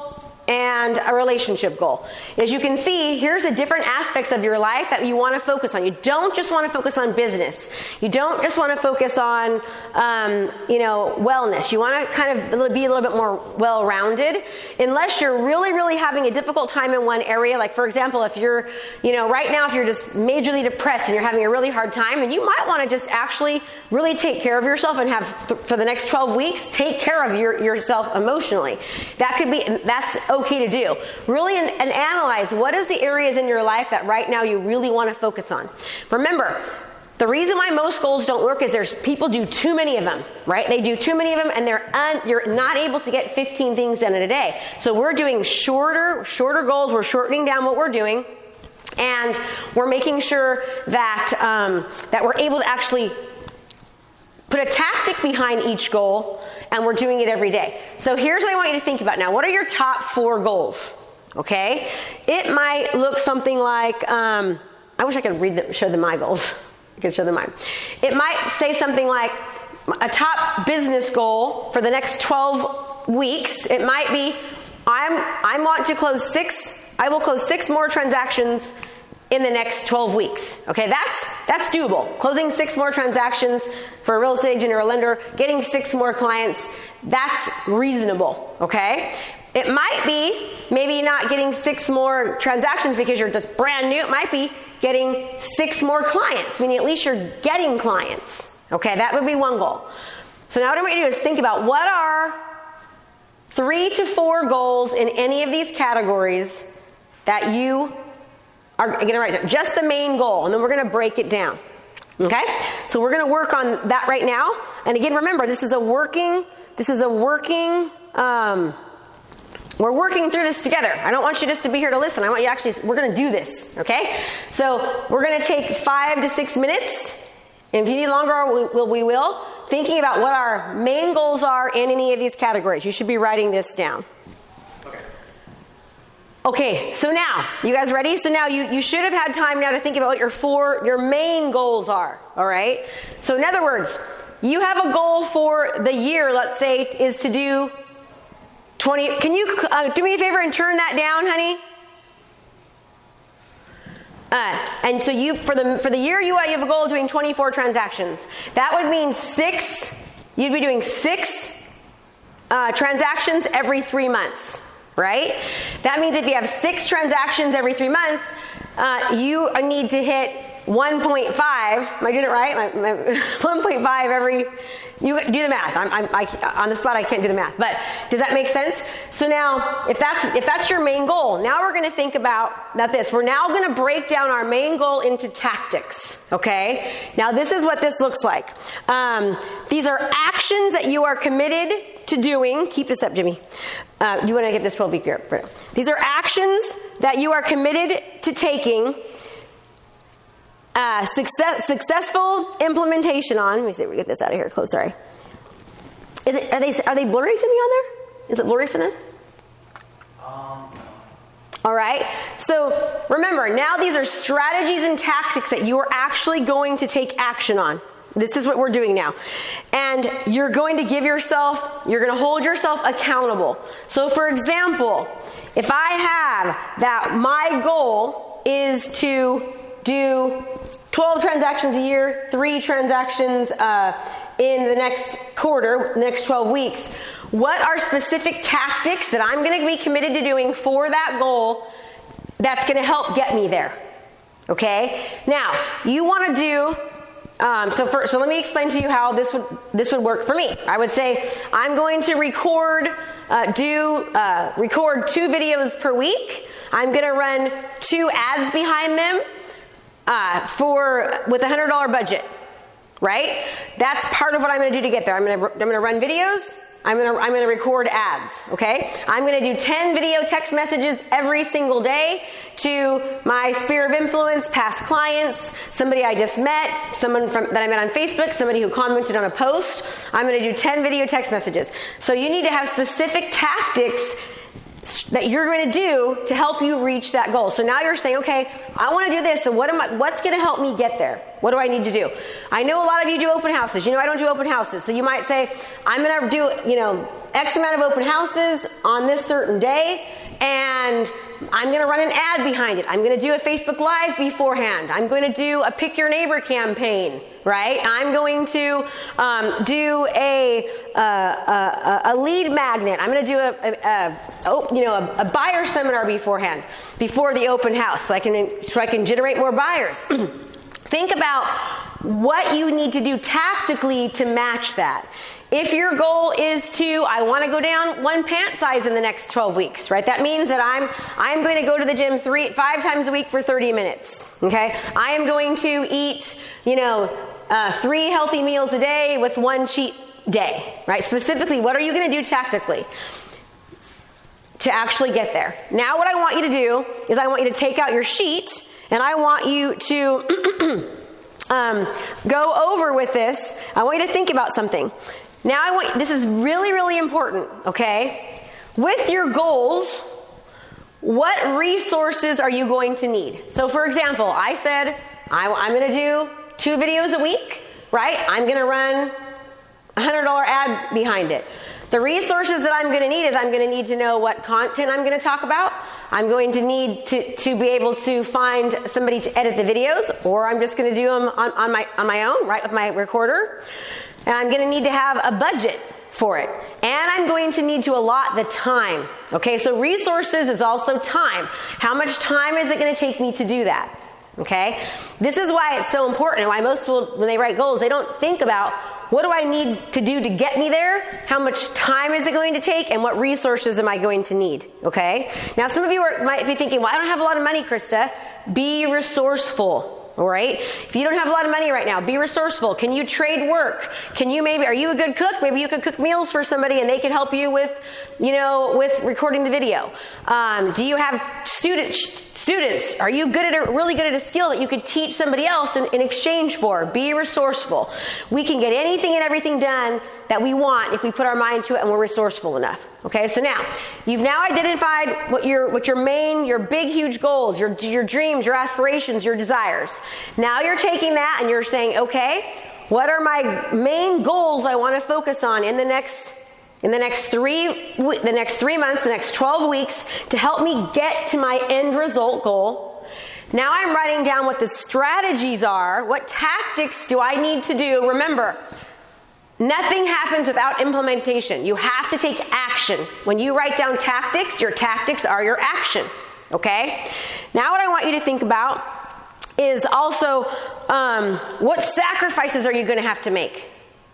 and a relationship goal. As you can see, here's the different aspects of your life that you want to focus on. You don't just want to focus on business. You don't just want to focus on, wellness. You want to kind of be a little bit more well-rounded. Unless you're really, really having a difficult time in one area. Like, for example, if you're, right now, if you're just majorly depressed and you're having a really hard time, and you might want to just actually really take care of yourself and have, for the next 12 weeks, take care of yourself emotionally. That's okay to do. Really and analyze what is the areas in your life that right now you really want to focus on. Remember, the reason why most goals don't work is people do too many of them, right? They do too many of them and you're not able to get 15 things done in a day. So we're doing shorter goals. We're shortening down what we're doing. And we're making sure that we're able to actually put a tactic behind each goal, and we're doing it every day. So here's what I want you to think about now. What are your top 4 goals? Okay? It might look something like, I wish I could show them my goals. I could show them mine. It might say something like a top business goal for the next 12 weeks. It might be I want to close I will close 6 more transactions in the next 12 weeks. Okay, that's doable. Closing 6 more transactions for a real estate agent or a lender, getting 6 more clients, that's reasonable. Okay? It might be maybe not getting 6 more transactions because you're just brand new. It might be getting 6 more clients, meaning at least you're getting clients. Okay, that would be one goal. So now what I want you to do is think about what are 3 to 4 goals in any of these categories that you are going to write down. Just the main goal, and then we're going to break it down. Okay? So we're going to work on that right now. And again, remember, we're working through this together. I don't want you just to be here to listen. I want you we're going to do this. Okay? So we're going to take 5 to 6 minutes. And if you need longer, we will. Thinking about what our main goals are in any of these categories. You should be writing this down. Okay, so now, you guys ready? So now you should have had time now to think about what your main goals are. All right? So in other words, you have a goal for the year, let's say, is to do 20. Can you do me a favor and turn that down, honey? And so for the year you have a goal of doing 24 transactions. That would mean you'd be doing 6 transactions every 3 months, right? That means if you have 6 transactions every 3 months, you need to hit 1.5. Am I doing it right? 1.5 every. You do the math. On the spot I can't do the math, but does that make sense? So now, if that's your main goal, now we're going to think about this. We're now going to break down our main goal into tactics. Okay. Now this is what this looks like. These are actions that you are committed to doing. Keep this up, Jimmy. You want to get this 12-week year. These are actions that you are committed to taking. Successful implementation on. Let me see if we get this out of here. Close. Sorry. Are they blurry to me on there? Is it blurry for them? All right. So remember, now these are strategies and tactics that you are actually going to take action on. This is what we're doing now. And you're going to you're going to hold yourself accountable. So for example, if I have that my goal is to do 12 transactions a year, 3 transactions in the next quarter, next 12 weeks. What are specific tactics that I'm going to be committed to doing for that goal that's going to help get me there? Okay? Now, you want to do so let me explain to you how this would work for me. I would say I'm going to record 2 videos per week. I'm going to run 2 ads behind them. With a $100 budget, right? That's part of what I'm going to do to get there. I'm going to run videos. I'm going to record ads. Okay? I'm going to do 10 video text messages every single day to my sphere of influence, past clients, somebody I just met, someone that I met on Facebook, somebody who commented on a post. I'm going to do 10 video text messages. So you need to have specific tactics that you're going to do to help you reach that goal. So now you're saying, okay, I want to do this. So what's going to help me get there? What do I need to do? I know a lot of you do open houses. I don't do open houses. So you might say, I'm going to do, X amount of open houses on this certain day, and I'm going to run an ad behind it. I'm going to do a Facebook Live beforehand. I'm going to do a Pick Your Neighbor campaign, right? I'm going to do a lead magnet. I'm going to do a buyer seminar beforehand, before the open house, so I can generate more buyers. Think about what you need to do tactically to match that. If your goal is I want to go down 1 pant size in the next 12 weeks, right? That means that I'm going to go to the gym 5 times a week for 30 minutes, okay? I am going to eat, 3 healthy meals a day with 1 cheat day, right? Specifically, what are you going to do tactically to actually get there? Now what I want you to do is I want you to take out your sheet, and I want you to go over with this. I want you to think about something. Now this is really, really important, okay? With your goals, what resources are you going to need? So for example, I said I'm going to do 2 videos a week, right? I'm going to run $100 ad behind it. The resources that I'm going to need is I'm going to need to know what content I'm going to talk about. I'm going to need to be able to find somebody to edit the videos, or I'm just going to do them on my own, right, with my recorder. And I'm going to need to have a budget for it. And I'm going to need to allot the time. Okay, so resources is also time. How much time is it going to take me to do that? Okay, this is why it's so important, and why most people, when they write goals, they don't think about what do I need to do to get me there, how much time is it going to take, and what resources am I going to need. Okay, now some of you might be thinking, well, I don't have a lot of money, Krista. Be resourceful. All right. If you don't have a lot of money right now, be resourceful. Can you trade work? Are you a good cook? Maybe you could cook meals for somebody and they could help you with recording the video. Do you have students? Are you really good at a skill that you could teach somebody else in exchange for? Be resourceful. We can get anything and everything done that we want if we put our mind to it and we're resourceful enough. Okay, so now you've identified what your big, huge goals, your dreams, your aspirations, your desires. Now you're taking that and you're saying, okay, what are my main goals I want to focus on in the next 3 months, the next 12 weeks to help me get to my end result goal? Now I'm writing down what the strategies are. What tactics do I need to do? Remember, nothing happens without implementation. You have to take action. When you write down tactics, your tactics are your action. Okay? Now what I want you to think about is also what sacrifices are you going to have to make?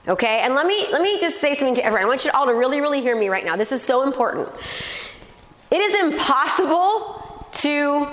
Okay? And let me just say something to everyone. I want you all to really, really hear me right now. This is so important. It is impossible to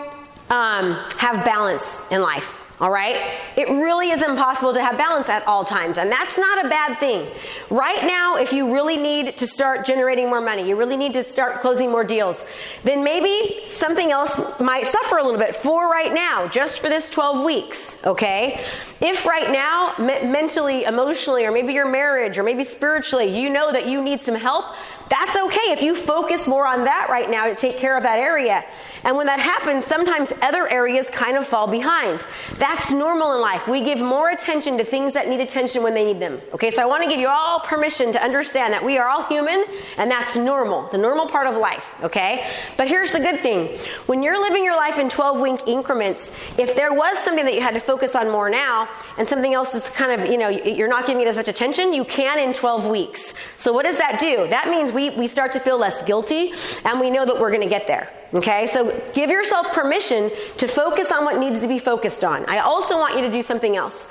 have balance in life. All right? It really is impossible to have balance at all times, and that's not a bad thing. Right now, if you really need to start generating more money, you really need to start closing more deals, then maybe something else might suffer a little bit for right now, just for this 12 weeks, okay? If right now, mentally, emotionally, or maybe your marriage, or maybe spiritually, you know that you need some help, that's okay if you focus more on that right now to take care of that area. And when that happens, sometimes other areas kind of fall behind. That's normal in life. We give more attention to things that need attention when they need them. Okay, so I want to give you all permission to understand that we are all human, and that's normal. It's a normal part of life, okay? But here's the good thing. When you're living your life in 12-week increments, if there was something that you had to focus on more now, and something else is kind of, you're not giving it as much attention, you can in 12 weeks. So what does that do? That means we start to feel less guilty, and we know that we're going to get there. Okay, so give yourself permission to focus on what needs to be focused on. I also want you to do something else.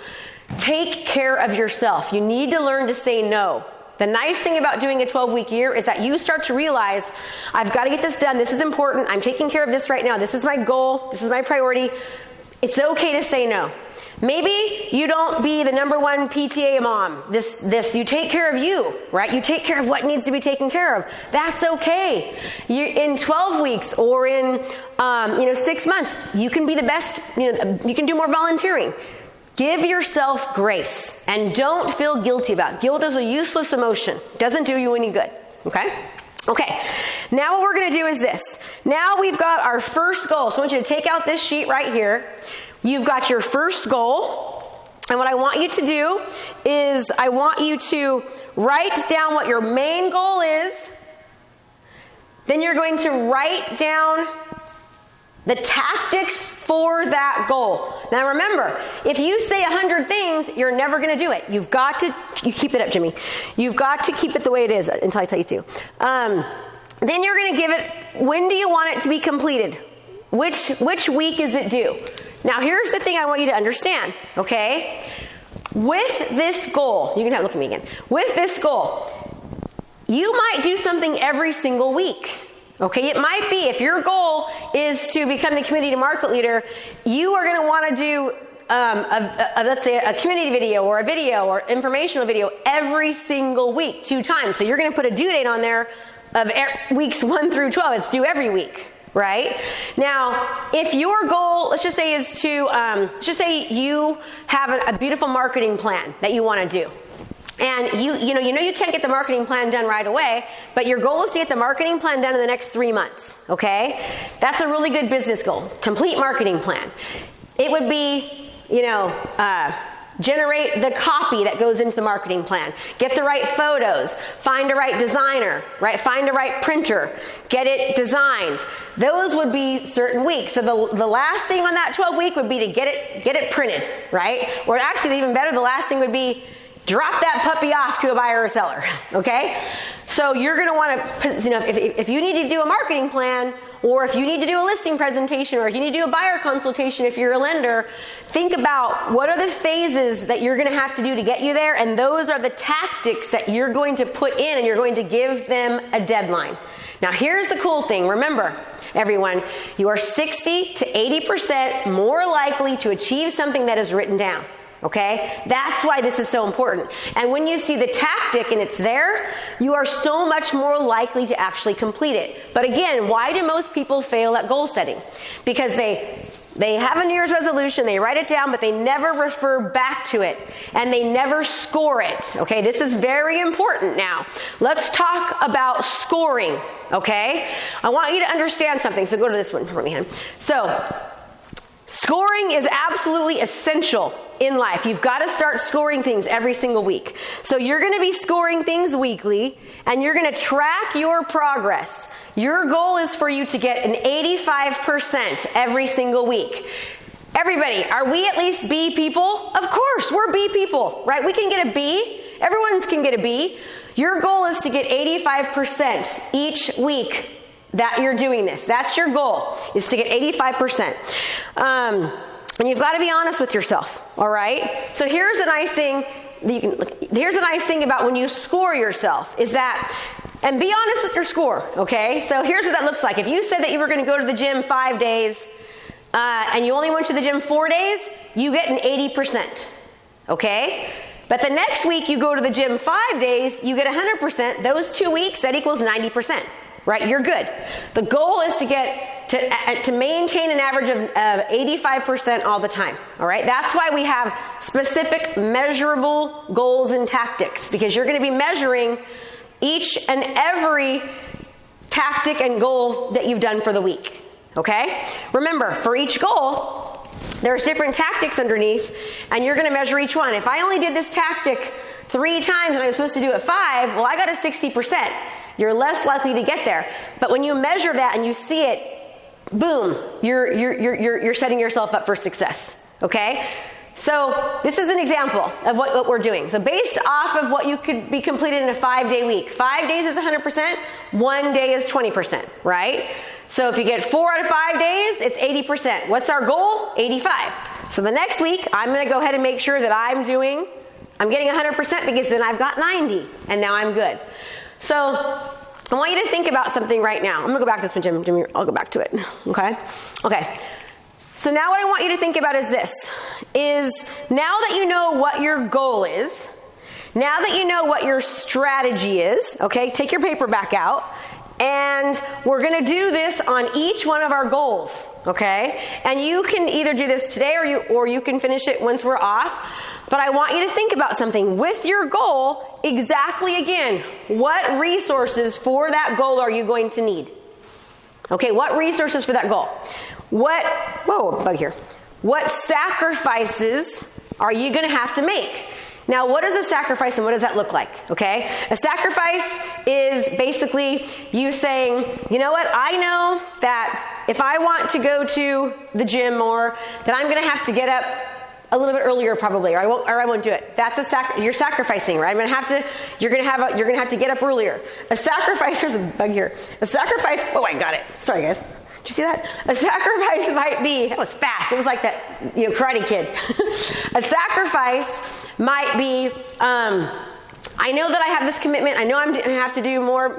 Take care of yourself. You need to learn to say no. The nice thing about doing a 12-week year is that you start to realize, I've got to get this done. This is important. I'm taking care of this right now. This is my goal. This is my priority. It's okay to say no. Maybe you don't be the number one PTA mom. You take care of you, right? You take care of what needs to be taken care of. That's okay. In 12 weeks or in 6 months, you can be the best. You can do more volunteering. Give yourself grace and don't feel guilty about it. Guilt is a useless emotion. It doesn't do you any good. Okay? Okay. Now what we're going to do is this. Now we've got our first goal. So I want you to take out this sheet right here. You've got your first goal, and what I want you to do is I want you to write down what your main goal is. Then you're going to write down the tactics for that goal. Now remember, if you say 100 things, you're never going to do it. You keep it up, Jimmy. You've got to keep it the way it is until I tell you to. Then you're going to give it, when do you want it to be completed? Which week is it due? Now, here's the thing I want you to understand, okay? With this goal, you can look at me again. With this goal, you might do something every single week, okay? It might be, if your goal is to become the community market leader, you are going to want to do, let's say, a community video or informational video every single week, 2 times. So you're going to put a due date on there of weeks 1 through 12. It's due every week. Right? Now, if your goal, let's just say, is to, let's just say you have a beautiful marketing plan that you want to do. And you can't get the marketing plan done right away, but your goal is to get the marketing plan done in the next 3 months. Okay? That's a really good business goal. Complete marketing plan. It would be, generate the copy that goes into the marketing plan, get the right photos, find the right designer, right? Find the right printer, get it designed. Those would be certain weeks. So the last thing on that 12 week would be to get it printed, right? Or actually even better, the last thing would be drop that puppy off to a buyer or seller, okay? So you're going to want to, if you need to do a marketing plan, or if you need to do a listing presentation, or if you need to do a buyer consultation if you're a lender, think about what are the phases that you're going to have to do to get you there, and those are the tactics that you're going to put in, and you're going to give them a deadline. Now here's the cool thing. Remember, everyone, you are 60 to 80% more likely to achieve something that is written down. Okay? That's why this is so important. And when you see the tactic and it's there, you are so much more likely to actually complete it. But again, why do most people fail at goal setting? Because they have a New Year's resolution, they write it down, but they never refer back to it. And they never score it. Okay? This is very important now. Let's talk about scoring. Okay? I want you to understand something. So go to this one for me, hon. So, scoring is absolutely essential in life. You've got to start scoring things every single week. So you're going to be scoring things weekly, and you're going to track your progress. Your goal is for you to get an 85% every single week. Everybody, are we at least B people? Of course, we're B people, right? We can get a B. Everyone can get a B. Your goal is to get 85% each week that you're doing this. That's your goal, is to get 85%. And you've got to be honest with yourself, all right? So here's a nice thing here's a nice thing about when you score yourself, is that, and be honest with your score, okay? So here's what that looks like. If you said that you were going to go to the gym 5 days, and you only went to the gym 4 days, you get an 80%, okay? But the next week you go to the gym 5 days, you get 100%. Those 2 weeks, that equals 90%. Right? You're good. The goal is to get to maintain an average of 85% all the time. All right? That's why we have specific measurable goals and tactics, because you're going to be measuring each and every tactic and goal that you've done for the week. Okay? Remember, for each goal, there's different tactics underneath, and you're going to measure each one. If I only did this tactic 3 times and I was supposed to do it 5, well, I got a 60%. You're less likely to get there. But when you measure that and you see it, boom, you're setting yourself up for success. Okay? So this is an example of what we're doing. So based off of what you could be completed in a 5-day week. 5 days is 100%, 1 day is 20%, right? So if you get 4 out of 5 days, it's 80%. What's our goal? 85. So the next week, I'm going to go ahead and make sure that I'm getting 100% because then I've got 90, and now I'm good. So I want you to think about something right now. I'm going to go back to this one, Jim. I'll go back to it. Okay? Okay. So now what I want you to think about is this. Is now that you know what your goal is, now that you know what your strategy is, okay, take your paper back out, and we're going to do this on each one of our goals, okay? And you can either do this today or you can finish it once we're off. But I want you to think about something. With your goal, exactly again, what resources for that goal are you going to need? Okay, what resources for that goal? Bug here. What sacrifices are you going to have to make? Now, what is a sacrifice and what does that look like? Okay? A sacrifice is basically you saying, you know what, I know that if I want to go to the gym more, that I'm going to have to get up a little bit earlier probably, or I won't do it. That's you're sacrificing, right? You're gonna have to get up earlier. A sacrifice, there's a bug here. A sacrifice, oh, I got it. Sorry guys. Did you see that? A sacrifice might be, that was fast. It was like that, Karate Kid. A sacrifice might be, I know that I have this commitment. I know I'm gonna have to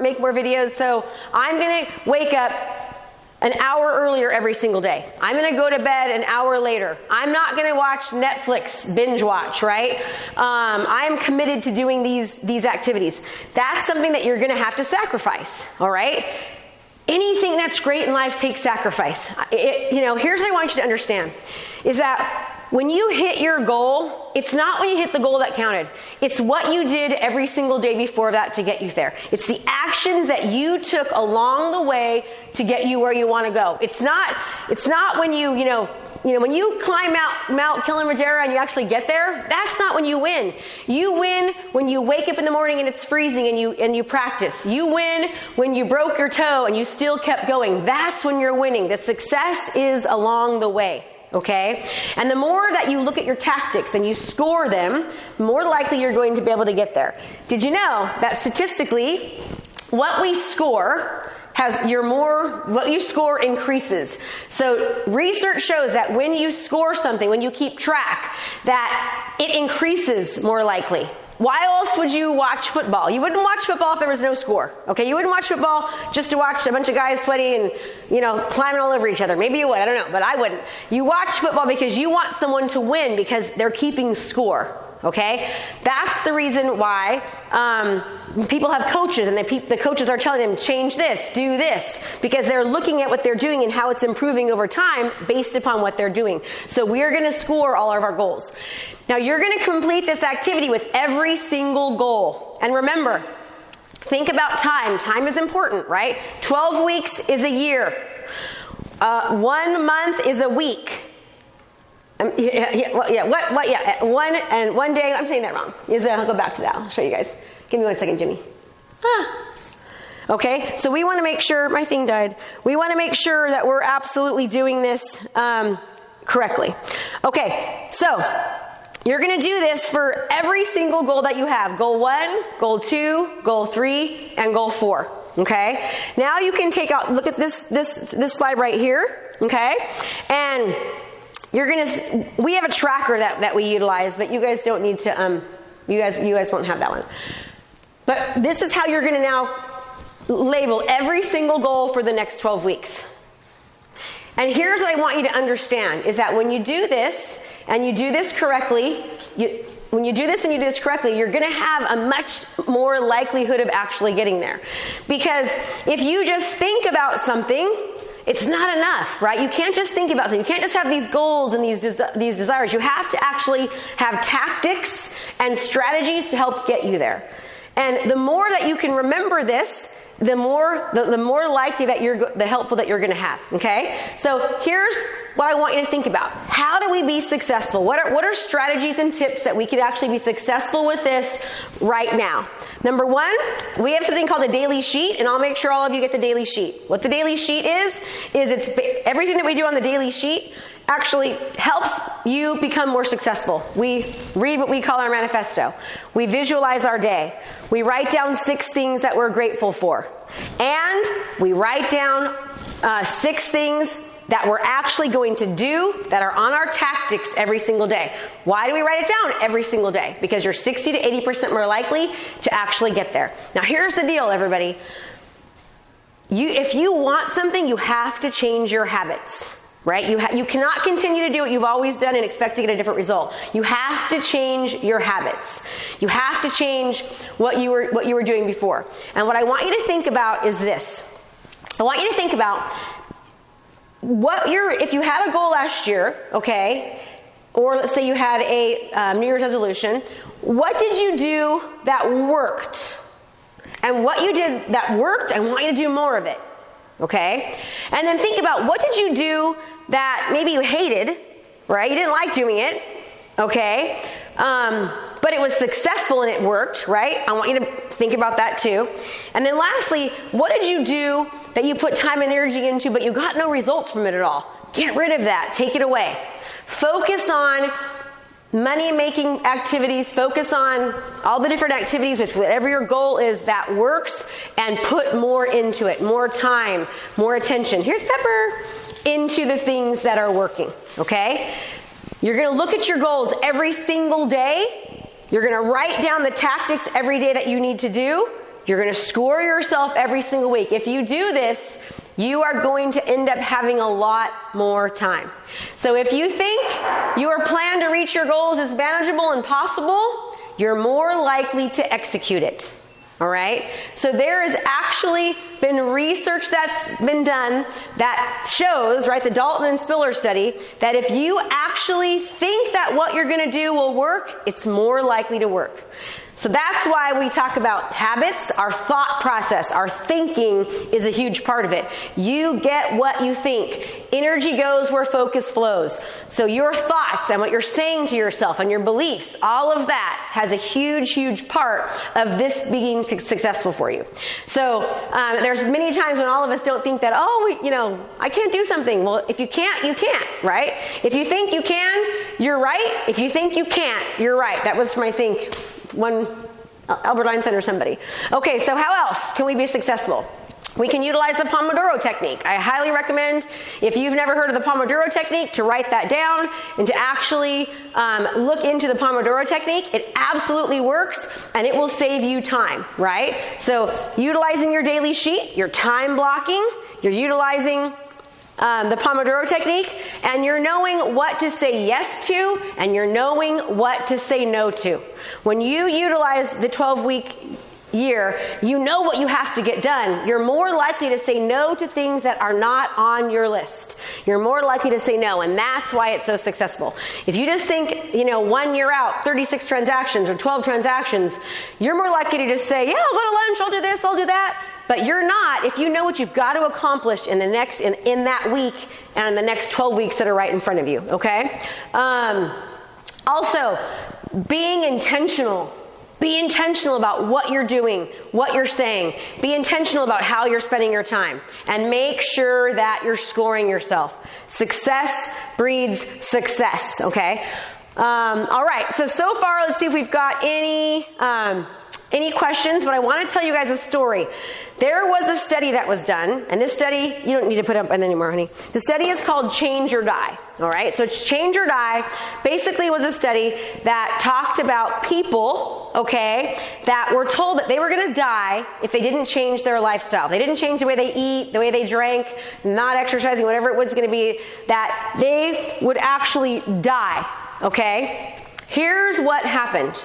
make more videos. So I'm gonna wake up an hour earlier every single day. I'm going to go to bed an hour later. I'm not going to watch Netflix, binge watch, right? I am committed to doing these activities. That's something that you're going to have to sacrifice, all right? Anything that's great in life takes sacrifice. Here's what I want you to understand, is that when you hit your goal, it's not when you hit the goal that counted. It's what you did every single day before that to get you there. It's the actions that you took along the way to get you where you want to go. It's not when you when you climb Mount Kilimanjaro and you actually get there, that's not when you win. You win when you wake up in the morning and it's freezing and you practice. You win when you broke your toe and you still kept going. That's when you're winning. The success is along the way. Okay? And the more that you look at your tactics and you score them, more likely you're going to be able to get there. Did you know that statistically, what we score what you score increases. So research shows that when you score something, when you keep track, that it increases more likely. Why else would you watch football? You wouldn't watch football if there was no score. Okay, you wouldn't watch football just to watch a bunch of guys sweaty and, climbing all over each other. Maybe you would, I don't know, but I wouldn't. You watch football because you want someone to win because they're keeping score. Okay? That's the reason why people have coaches and the coaches are telling them, change this, do this, because they're looking at what they're doing and how it's improving over time based upon what they're doing. So we are going to score all of our goals. Now you're going to complete this activity with every single goal. And remember, think about time. Time is important, right? 12 weeks is a year. 1 month is a week. One day, I'm saying that wrong. I'll go back to that. I'll show you guys. Give me 1 second, Jimmy. Okay, so we want to make sure, my thing died. We want to make sure that we're absolutely doing this correctly. Okay, so you're going to do this for every single goal that you have. Goal 1, goal 2, goal 3, and goal 4. Okay, now you can look at this slide right here. Okay, and we have a tracker that we utilize, but you guys don't need to, you guys won't have that one. But this is how you're going to now label every single goal for the next 12 weeks. And here's what I want you to understand, is that when you do this, and you do this correctly, you're going to have a much more likelihood of actually getting there. Because if you just think about something, it's not enough, right? You can't just think about something. You can't just have these goals and these desires. You have to actually have tactics and strategies to help get you there. And the more that you can remember this, the more likely that the helpful that you're going to have. Okay? So here's what I want you to think about. How do we be successful? What are strategies and tips that we could actually be successful with this right now? Number 1, we have something called a daily sheet, and I'll make sure all of you get the daily sheet. What the daily sheet is it's everything that we do on the daily sheet actually helps you become more successful. We read what we call our manifesto. We visualize our day. We write down 6 things that we're grateful for. And we write down 6 things that we're actually going to do that are on our tactics every single day. Why do we write it down every single day? Because you're 60 to 80% more likely to actually get there. Now here's the deal, everybody. If you want something, you have to change your habits. Right? You cannot continue to do what you've always done and expect to get a different result. You have to change your habits. You have to change what you were doing before. And what I want you to think about is this. I want you to think about if you had a goal last year, okay, or let's say you had a New Year's resolution, what did you do that worked? And what you did that worked, I want you to do more of it. Okay? And then think about, what did you do that maybe you hated, right? You didn't like doing it, okay? But it was successful and it worked, right? I want you to think about that too. And then lastly, what did you do that you put time and energy into, but you got no results from it at all? Get rid of that. Take it away. Focus on money-making activities. Focus on all the different activities with whatever your goal is that works, and put more into it. More time, more attention. Here's Pepper. Into the things that are working, okay? You're going to look at your goals every single day. You're going to write down the tactics every day that you need to do. You're going to score yourself every single week. If you do this, you are going to end up having a lot more time. So if you think your plan to reach your goals is manageable and possible, you're more likely to execute it. All right? So there has actually been research that's been done that shows, right, the Dalton and Spiller study, that if you actually think that what you're going to do will work, it's more likely to work. So that's why we talk about habits. Our thought process, our thinking is a huge part of it. You get what you think. Energy goes where focus flows. So your thoughts and what you're saying to yourself and your beliefs, all of that has a huge, huge part of this being successful for you. So there's many times when all of us don't think that, I can't do something. Well, if you can't, you can't, right? If you think you can, you're right. If you think you can't, you're right. That was from, I think, Albert Einstein or somebody. Okay, so how else can we be successful? We can utilize the Pomodoro technique. I highly recommend, if you've never heard of the Pomodoro technique, to write that down and to actually look into the Pomodoro technique. It absolutely works, and it will save you time, right? So utilizing your daily sheet, your time blocking, you're utilizing the Pomodoro technique, and you're knowing what to say yes to, and you're knowing what to say no to. When you utilize the 12-week year, you know what you have to get done. You're more likely to say no to things that are not on your list. You're more likely to say no, and that's why it's so successful. If you just think, 1 year out, 36 transactions or 12 transactions, you're more likely to just say, yeah, I'll go to lunch, I'll do this, I'll do that. But you're not if you know what you've got to accomplish in that week and in the next 12 weeks that are right in front of you, okay? Also, being intentional. Be intentional about what you're doing, what you're saying. Be intentional about how you're spending your time. And make sure that you're scoring yourself. Success breeds success, okay? All right, so far, let's see if we've got any questions, but I want to tell you guys a story. There was a study that was done, and this study, you don't need to put up anymore, honey. The study is called Change or Die, all right? So Change or Die basically was a study that talked about people, okay, that were told that they were going to die if they didn't change their lifestyle. They didn't change the way they eat, the way they drank, not exercising, whatever it was going to be, that they would actually die, okay? Here's what happened.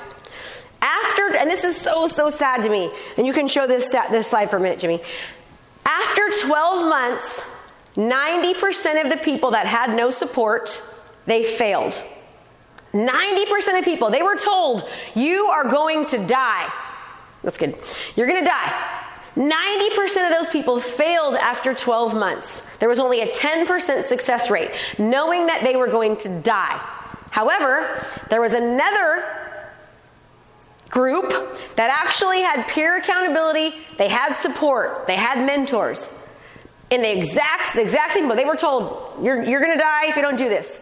And this is so sad to me, and you can show this slide for a minute, Jimmy. After 12 months, 90% of the people that had no support, they failed. 90% of people, they were told, you are going to die. That's good. You're going to die. 90% of those people failed after 12 months. There was only a 10% success rate, knowing that they were going to die. However, there was another group that actually had peer accountability, they had support, they had mentors. In the exact same, but they were told, you're going to die if you don't do this.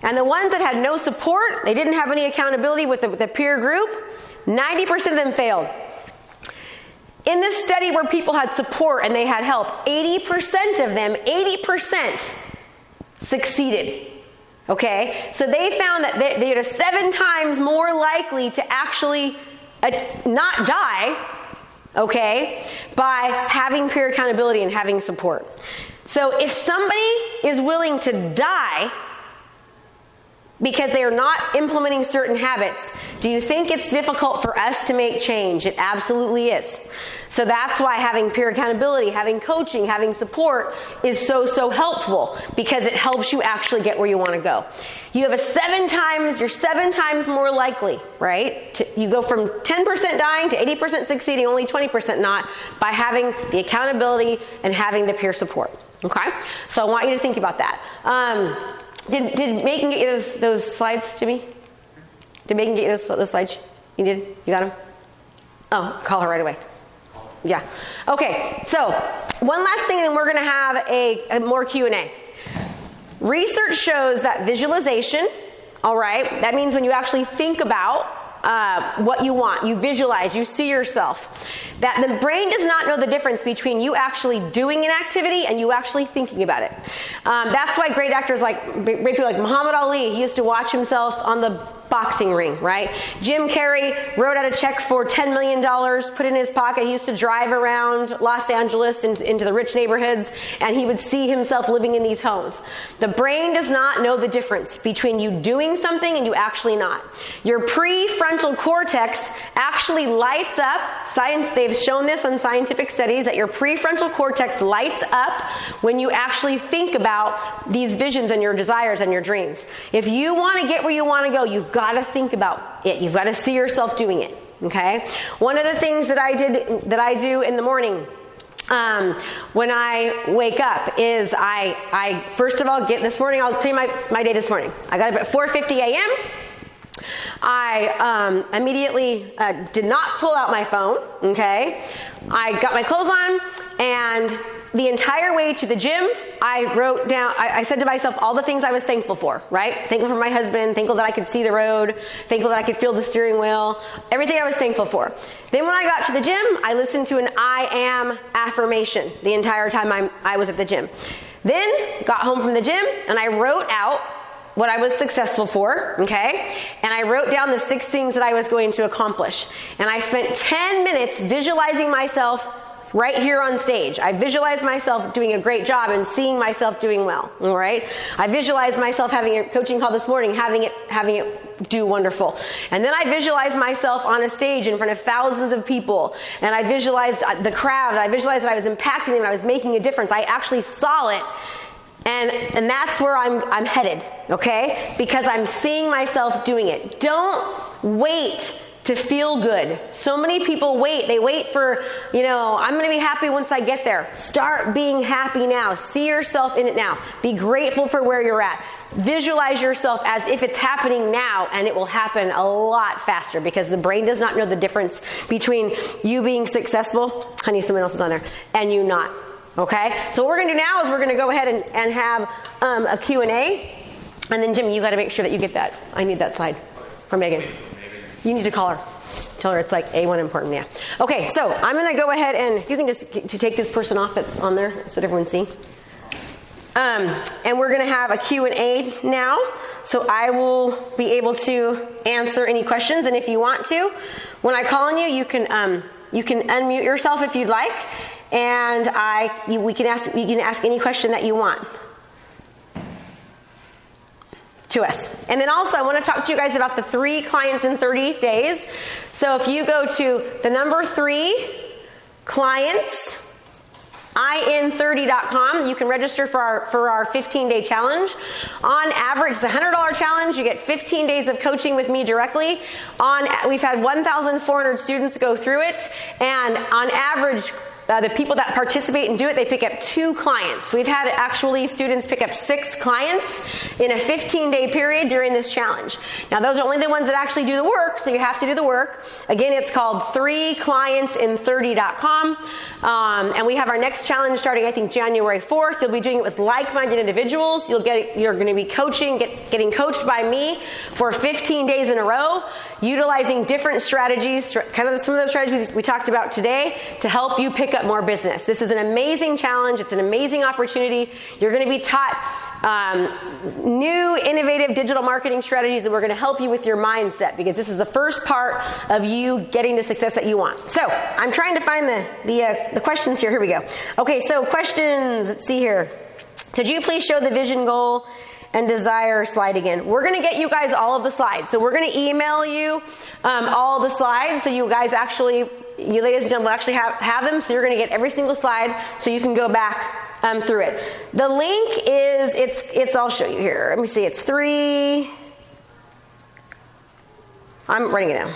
And the ones that had no support, they didn't have any accountability with the peer group, 90% of them failed. In this study where people had support and they had help, 80% of them, 80% succeeded. Okay, so they found that they are 7 times more likely to actually not die, okay, by having peer accountability and having support. So if somebody is willing to die because they are not implementing certain habits, do you think it's difficult for us to make change? It absolutely is. So that's why having peer accountability, having coaching, having support is so helpful, because it helps you actually get where you want to go. You have you're 7 times more likely, right? You go from 10% dying to 80% succeeding, only 20% not, by having the accountability and having the peer support. Okay? So I want you to think about that. Did Megan get you those slides, Jimmy? Did Megan get you those slides? You did? You got them? Oh, call her right away. Yeah. Okay, so one last thing, and then we're going to have a more Q&A. Research shows that visualization, all right, that means when you actually think about what you want, you visualize, you see yourself, that the brain does not know the difference between you actually doing an activity and you actually thinking about it. That's why great actors great people like Muhammad Ali, he used to watch himself on the boxing ring, right? Jim Carrey wrote out a check for $10 million, put it in his pocket. He used to drive around Los Angeles into the rich neighborhoods, and he would see himself living in these homes. The brain does not know the difference between you doing something and you actually not. Your prefrontal cortex actually lights up. They've shown this on scientific studies, that your prefrontal cortex lights up when you actually think about these visions and your desires and your dreams. If you want to get where you want to go, you've got to think about it. You've got to see yourself doing it. okay? One of the things that I do in the morning when I wake up is I first of all this morning, I'll tell you my day this morning. I got up at 4:50 a.m. I immediately did not pull out my phone, okay? I got my clothes on, and the entire way to the gym, I wrote down, I said to myself all the things I was thankful for, right? Thankful for my husband, thankful that I could see the road, thankful that I could feel the steering wheel, everything I was thankful for. Then when I got to the gym, I listened to an I am affirmation the entire time I was at the gym. Then got home from the gym, and I wrote out what I was successful for, okay? And I wrote down the 6 things that I was going to accomplish. And I spent 10 minutes visualizing myself right here on stage. I visualized myself doing a great job and seeing myself doing well, all right? I visualized myself having a coaching call this morning, having it do wonderful. And then I visualized myself on a stage in front of thousands of people. And I visualized the crowd. I visualized that I was impacting them. I was making a difference. I actually saw it. And that's where I'm headed, okay? Because I'm seeing myself doing it. Don't wait to feel good. So many people wait. They wait for, I'm going to be happy once I get there. Start being happy now. See yourself in it now. Be grateful for where you're at. Visualize yourself as if it's happening now, and it will happen a lot faster because the brain does not know the difference between you being successful, honey, someone else is on there, and you not. Okay? So what we're going to do now is we're going to go ahead and have a Q&A. And then, Jim, you got to make sure that you get that. I need that slide from Megan. You need to call her. Tell her it's like A1 important, yeah. Okay, so I'm going to go ahead and you can just take this person off that's on there so that everyone see. And we're going to have a Q&A now. So I will be able to answer any questions. And if you want to, when I call on you, you can unmute yourself if you'd like. And you can ask any question that you want to us. And then also I want to talk to you guys about the 3 clients in 30 days. So if you go to the number 3 clients, in30.com, you can register for our 15-day challenge. On average, it's a $100 challenge. You get 15 days of coaching with me directly. We've had 1,400 students go through it, and on average, the people that participate and do it, they pick up 2 clients. We've had actually students pick up 6 clients in a 15-day period during this challenge. Now, those are only the ones that actually do the work, so you have to do the work. Again, it's called 3clientsin30.com. And we have our next challenge starting, I think, January 4th. You'll be doing it with like-minded individuals. You're going to be getting coached by me for 15 days in a row, utilizing different strategies, kind of some of those strategies we talked about today, to help you pick up more business. This is an amazing challenge. It's an amazing opportunity. You're going to be taught new, innovative digital marketing strategies that we're going to help you with your mindset, because this is the first part of you getting the success that you want. So I'm trying to find the questions here. Here we go. Okay, so questions. Let's see here. Could you please show the vision, goal, and desire slide again? We're going to get you guys all of the slides. So we're going to email you all the slides. So you guys actually, you ladies and gentlemen, will actually have them. So you're going to get every single slide so you can go back through it. The link is, I'll show you here. Let me see. It's 3. I'm writing it down.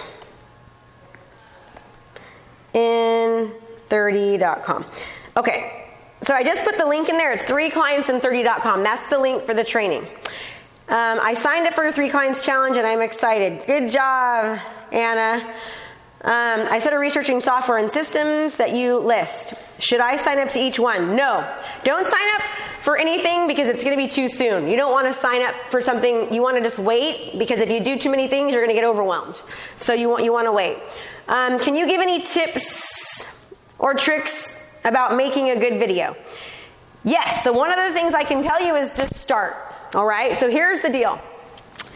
in30.com. Okay. So I just put the link in there. It's 3clientsin30.com. That's the link for the training. I signed up for your 3 Clients Challenge, and I'm excited. Good job, Anna. I started researching software and systems that you list. Should I sign up to each one? No. Don't sign up for anything because it's going to be too soon. You don't want to sign up for something. You want to just wait, because if you do too many things, you're going to get overwhelmed. So you want to wait. Can you give any tips or tricks about making a good video? Yes. So one of the things I can tell you is just start. All right. So here's the deal.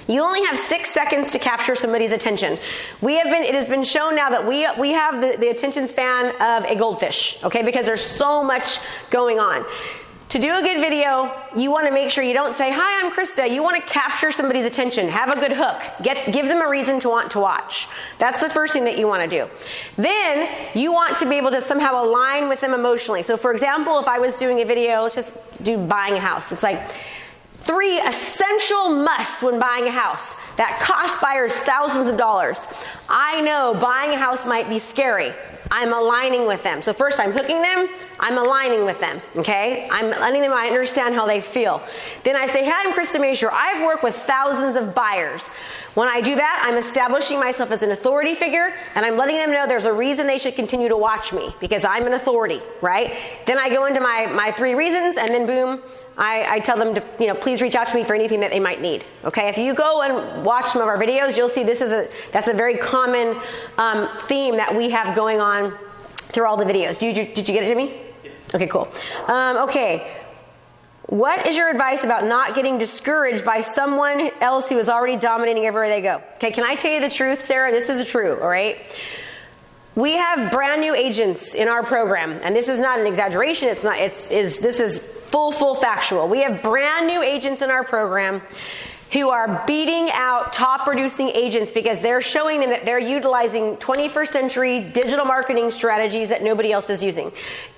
You only have 6 seconds to capture somebody's attention. It has been shown now that we have the attention span of a goldfish. Okay. Because there's so much going on. To do a good video, you want to make sure you don't say, "Hi, I'm Krista." You want to capture somebody's attention. Have a good hook. Give them a reason to want to watch. That's the first thing that you want to do. Then you want to be able to somehow align with them emotionally. So for example, if I was doing a video, let's just do buying a house. It's like, 3 essential musts when buying a house that cost buyers thousands of dollars. I know buying a house might be scary. I'm aligning with them. So first I'm hooking them, I'm aligning with them, okay? I'm letting them understand how they feel. Then I say, hey, I'm Krista Mashore. I've worked with thousands of buyers. When I do that, I'm establishing myself as an authority figure, and I'm letting them know there's a reason they should continue to watch me, because I'm an authority, right? Then I go into my 3 reasons, and then boom, I tell them to, please reach out to me for anything that they might need. Okay, if you go and watch some of our videos, you'll see that's a very common theme that we have going on through all the videos. Did you get it, Jimmy? Yeah. Okay, cool. Okay, what is your advice about not getting discouraged by someone else who is already dominating everywhere they go? Okay, can I tell you the truth, Sarah? This is true, all right? We have brand new agents in our program, and this is not an exaggeration. This is full factual. We have brand new agents in our program who are beating out top producing agents because they're showing them that they're utilizing 21st century digital marketing strategies that nobody else is using.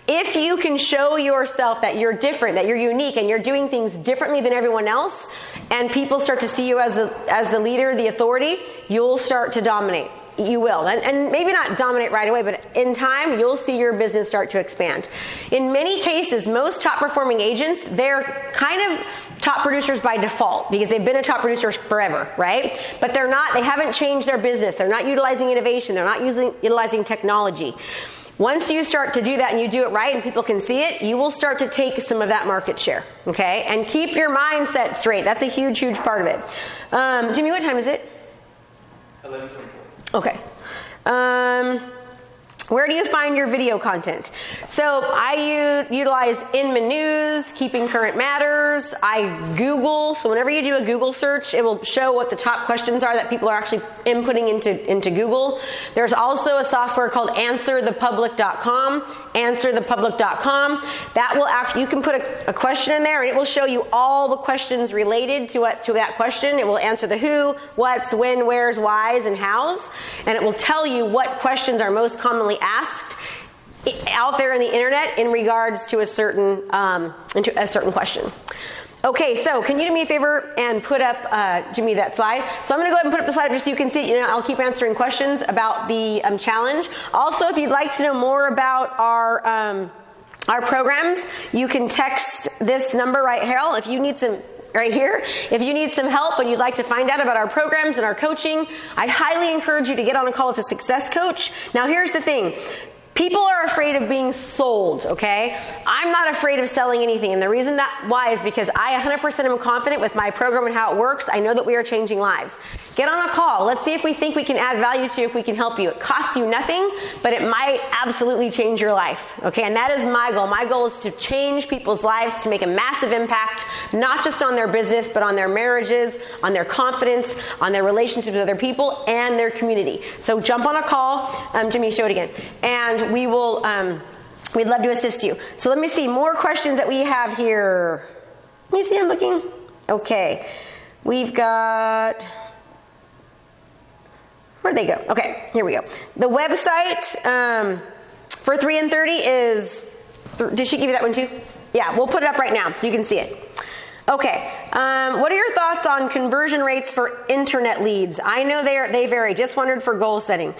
If you can show yourself that you're different, that you're unique, and you're doing things differently than everyone else, and people start to see you as the leader, the authority, you'll start to dominate. You will. And maybe not dominate right away, but in time, you'll see your business start to expand. In many cases, most top performing agents, they're kind of top producers by default because they've been a top producer forever, right? But they haven't changed their business. They're not utilizing innovation. They're not utilizing technology. Once you start to do that and you do it right and people can see it, you will start to take some of that market share, okay? And keep your mindset straight. That's a huge part of it. Jimmy, what time is it? 11:24. Okay. Where do you find your video content? So I utilize Inman News, Keeping Current Matters. I Google. So whenever you do a Google search, it will show what the top questions are that people are actually inputting into Google. There's also a software called AnswerThePublic.com. AnswerThePublic.com. That will you can put a question in there, and it will show you all the questions related to that question. It will answer the who, what's, when, where's, why's, and how's, and it will tell you what questions are most commonly asked out there in the internet in regards to a certain question. Okay, so can you do me a favor and put up, Jimmy, that slide? So I'm going to go ahead and put up the slide just so you can see. I'll keep answering questions about the challenge. Also, if you'd like to know more about our programs, you can text this number right here. If you need some. Right here. If you need some help and you'd like to find out about our programs and our coaching, I'd highly encourage you to get on a call with a success coach. Now, here's the thing. People are afraid of being sold, okay? I'm not afraid of selling anything, and the reason why is because I 100% am confident with my program and how it works. I know that we are changing lives. Get on a call. Let's see if we think we can add value to you, if we can help you. It costs you nothing, but it might absolutely change your life, okay? And that is my goal. My goal is to change people's lives, to make a massive impact, not just on their business, but on their marriages, on their confidence, on their relationships with other people, and their community. So jump on a call. Jimmy, show it again. And we will, we'd love to assist you. So let me see more questions that we have here. Let me see, I'm looking. Okay. We've got, where'd they go? Okay, here we go. The website for 3 and 30 is, did she give you that one too? Yeah, we'll put it up right now so you can see it. Okay, what are your thoughts on conversion rates for internet leads? I know they vary. Just wondered for goal setting.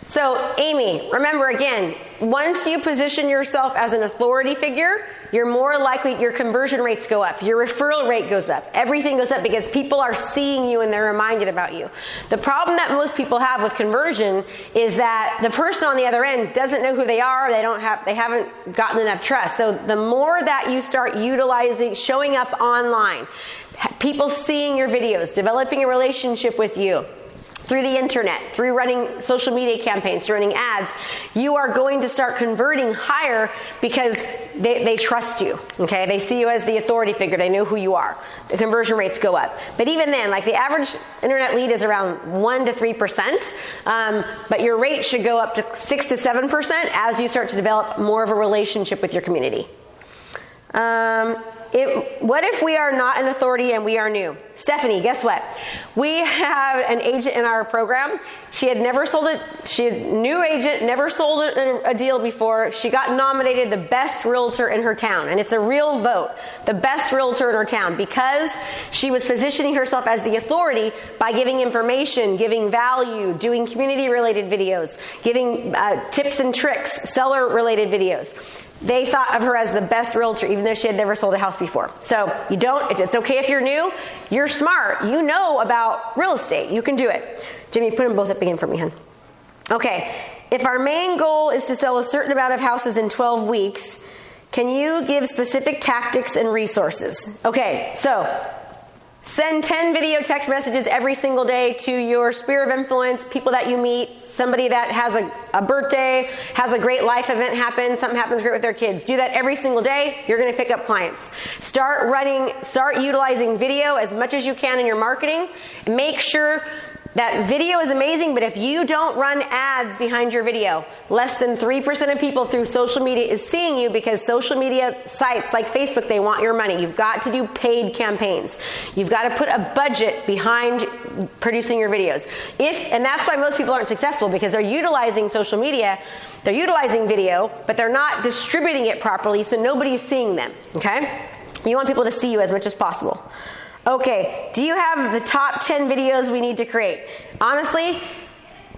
So, Amy, remember again, once you position yourself as an authority figure, you're more likely, your conversion rates go up. Your referral rate goes up. Everything goes up because people are seeing you and they're reminded about you. The problem that most people have with conversion is that the person on the other end doesn't know who they are. They haven't gotten enough trust. So the more that you start utilizing, showing up online, people seeing your videos, developing a relationship with you, through the internet, through running social media campaigns, through running ads, you are going to start converting higher because they trust you, okay? They see you as the authority figure. They know who you are. The conversion rates go up. But even then, like the average internet lead is around 1 to 3%, but your rate should go up to 6 to 7% as you start to develop more of a relationship with your community. what if we are not an authority and we are new? Stephanie, guess what? We have an agent in our program. She had never sold it. She had new agent, never sold a deal before. She got nominated the best realtor in her town. And it's a real vote. The best realtor in her town, because she was positioning herself as the authority by giving information, giving value, doing community related videos, giving tips and tricks, seller related videos. They thought of her as the best realtor, even though she had never sold a house before. So it's okay if you're new. You're smart. You know about real estate. You can do it. Jimmy, put them both up again for me, hon. Okay. If our main goal is to sell a certain amount of houses in 12 weeks, can you give specific tactics and resources? Okay. So send 10 video text messages every single day to your sphere of influence, people that you meet, somebody that has a birthday, has a great life event happen, something happens great with their kids. Do that every single day. You're going to pick up clients. Start utilizing video as much as you can in your marketing. Make sure that video is amazing, but if you don't run ads behind your video, less than 3% of people through social media is seeing you, because social media sites like Facebook, they want your money. You've got to do paid campaigns. You've got to put a budget behind producing your videos. And that's why most people aren't successful, because they're utilizing social media, they're utilizing video, but they're not distributing it properly, so nobody's seeing them, okay? You want people to see you as much as possible. Okay, do you have the top 10 videos we need to create? Honestly,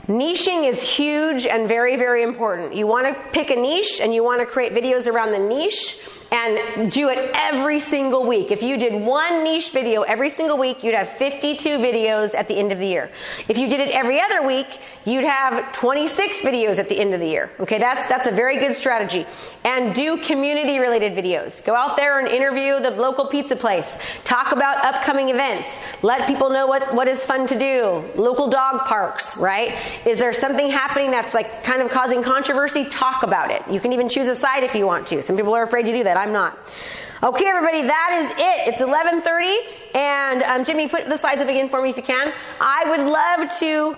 niching is huge and very, very important. You want to pick a niche and you want to create videos around the niche and do it every single week. If you did one niche video every single week, you'd have 52 videos at the end of the year. If you did it every other week, you'd have 26 videos at the end of the year. Okay, that's a very good strategy. And do community related videos. Go out there and interview the local pizza place. Talk about upcoming events. Let people know what is fun to do. Local dog parks, right? Is there something happening that's like kind of causing controversy? Talk about it. You can even choose a side if you want to. Some people are afraid to do that. I'm not. Okay, everybody, that is it. It's 11:30, and Jimmy, put the slides up again for me if you can. I would love to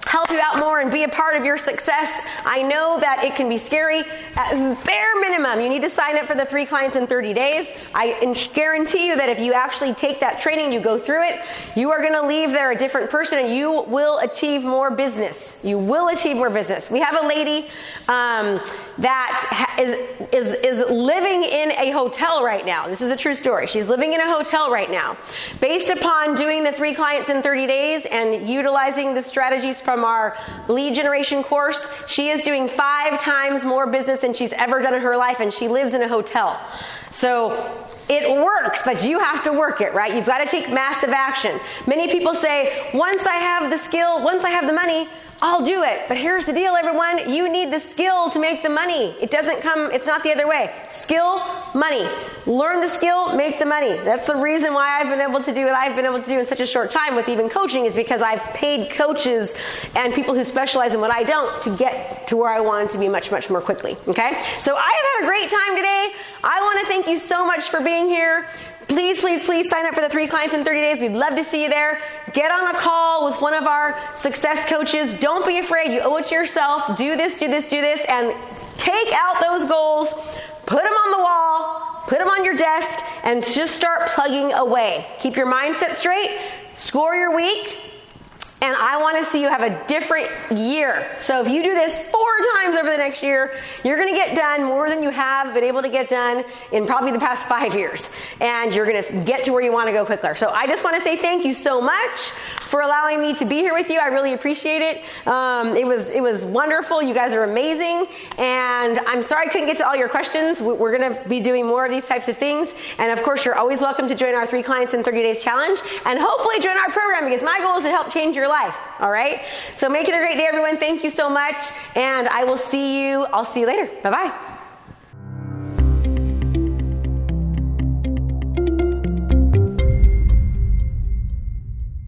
help you out more and be a part of your success. I know that it can be scary. At bare minimum, you need to sign up for the 3 clients in 30 days. I guarantee you that if you actually take that training, you go through it, you are going to leave there a different person, and you will achieve more business. You will achieve more business. We have a lady that is living in a hotel right now. This is a true story. She's living in a hotel right now. Based upon doing the 3 clients in 30 days and utilizing the strategies from our lead generation course, she is doing 5 times more business than she's ever done in her life, and she lives in a hotel. So it works, but you have to work it, right? You've got to take massive action. Many people say, once I have the skill, once I have the money, I'll do it. But here's the deal, everyone. You need the skill to make the money. It doesn't come, it's not the other way. Skill, money. Learn the skill, make the money. That's the reason why I've been able to do what I've been able to do in such a short time with even coaching, is because I've paid coaches and people who specialize in what I don't to get to where I wanted to be much, much more quickly. Okay? So I have had a great time today. I want to thank you so much for being here. Please, please, please sign up for the 3 clients in 30 days. We'd love to see you there. Get on a call with one of our success coaches. Don't be afraid. You owe it to yourself. Do this, do this, do this, and take out those goals, put them on the wall, put them on your desk, and just start plugging away. Keep your mindset straight. Score your week. And I want to see you have a different year. So if you do this 4 times over the next year, you're going to get done more than you have been able to get done in probably the past 5 years. And you're going to get to where you want to go quicker. So I just want to say thank you so much for allowing me to be here with you. I really appreciate it. It was wonderful. You guys are amazing. And I'm sorry I couldn't get to all your questions. We're going to be doing more of these types of things. And of course, you're always welcome to join our 3 clients in 30 days challenge. And hopefully join our program, because my goal is to help change your life. All right? So make it a great day, everyone. Thank you so much. And I'll see you later. Bye-bye.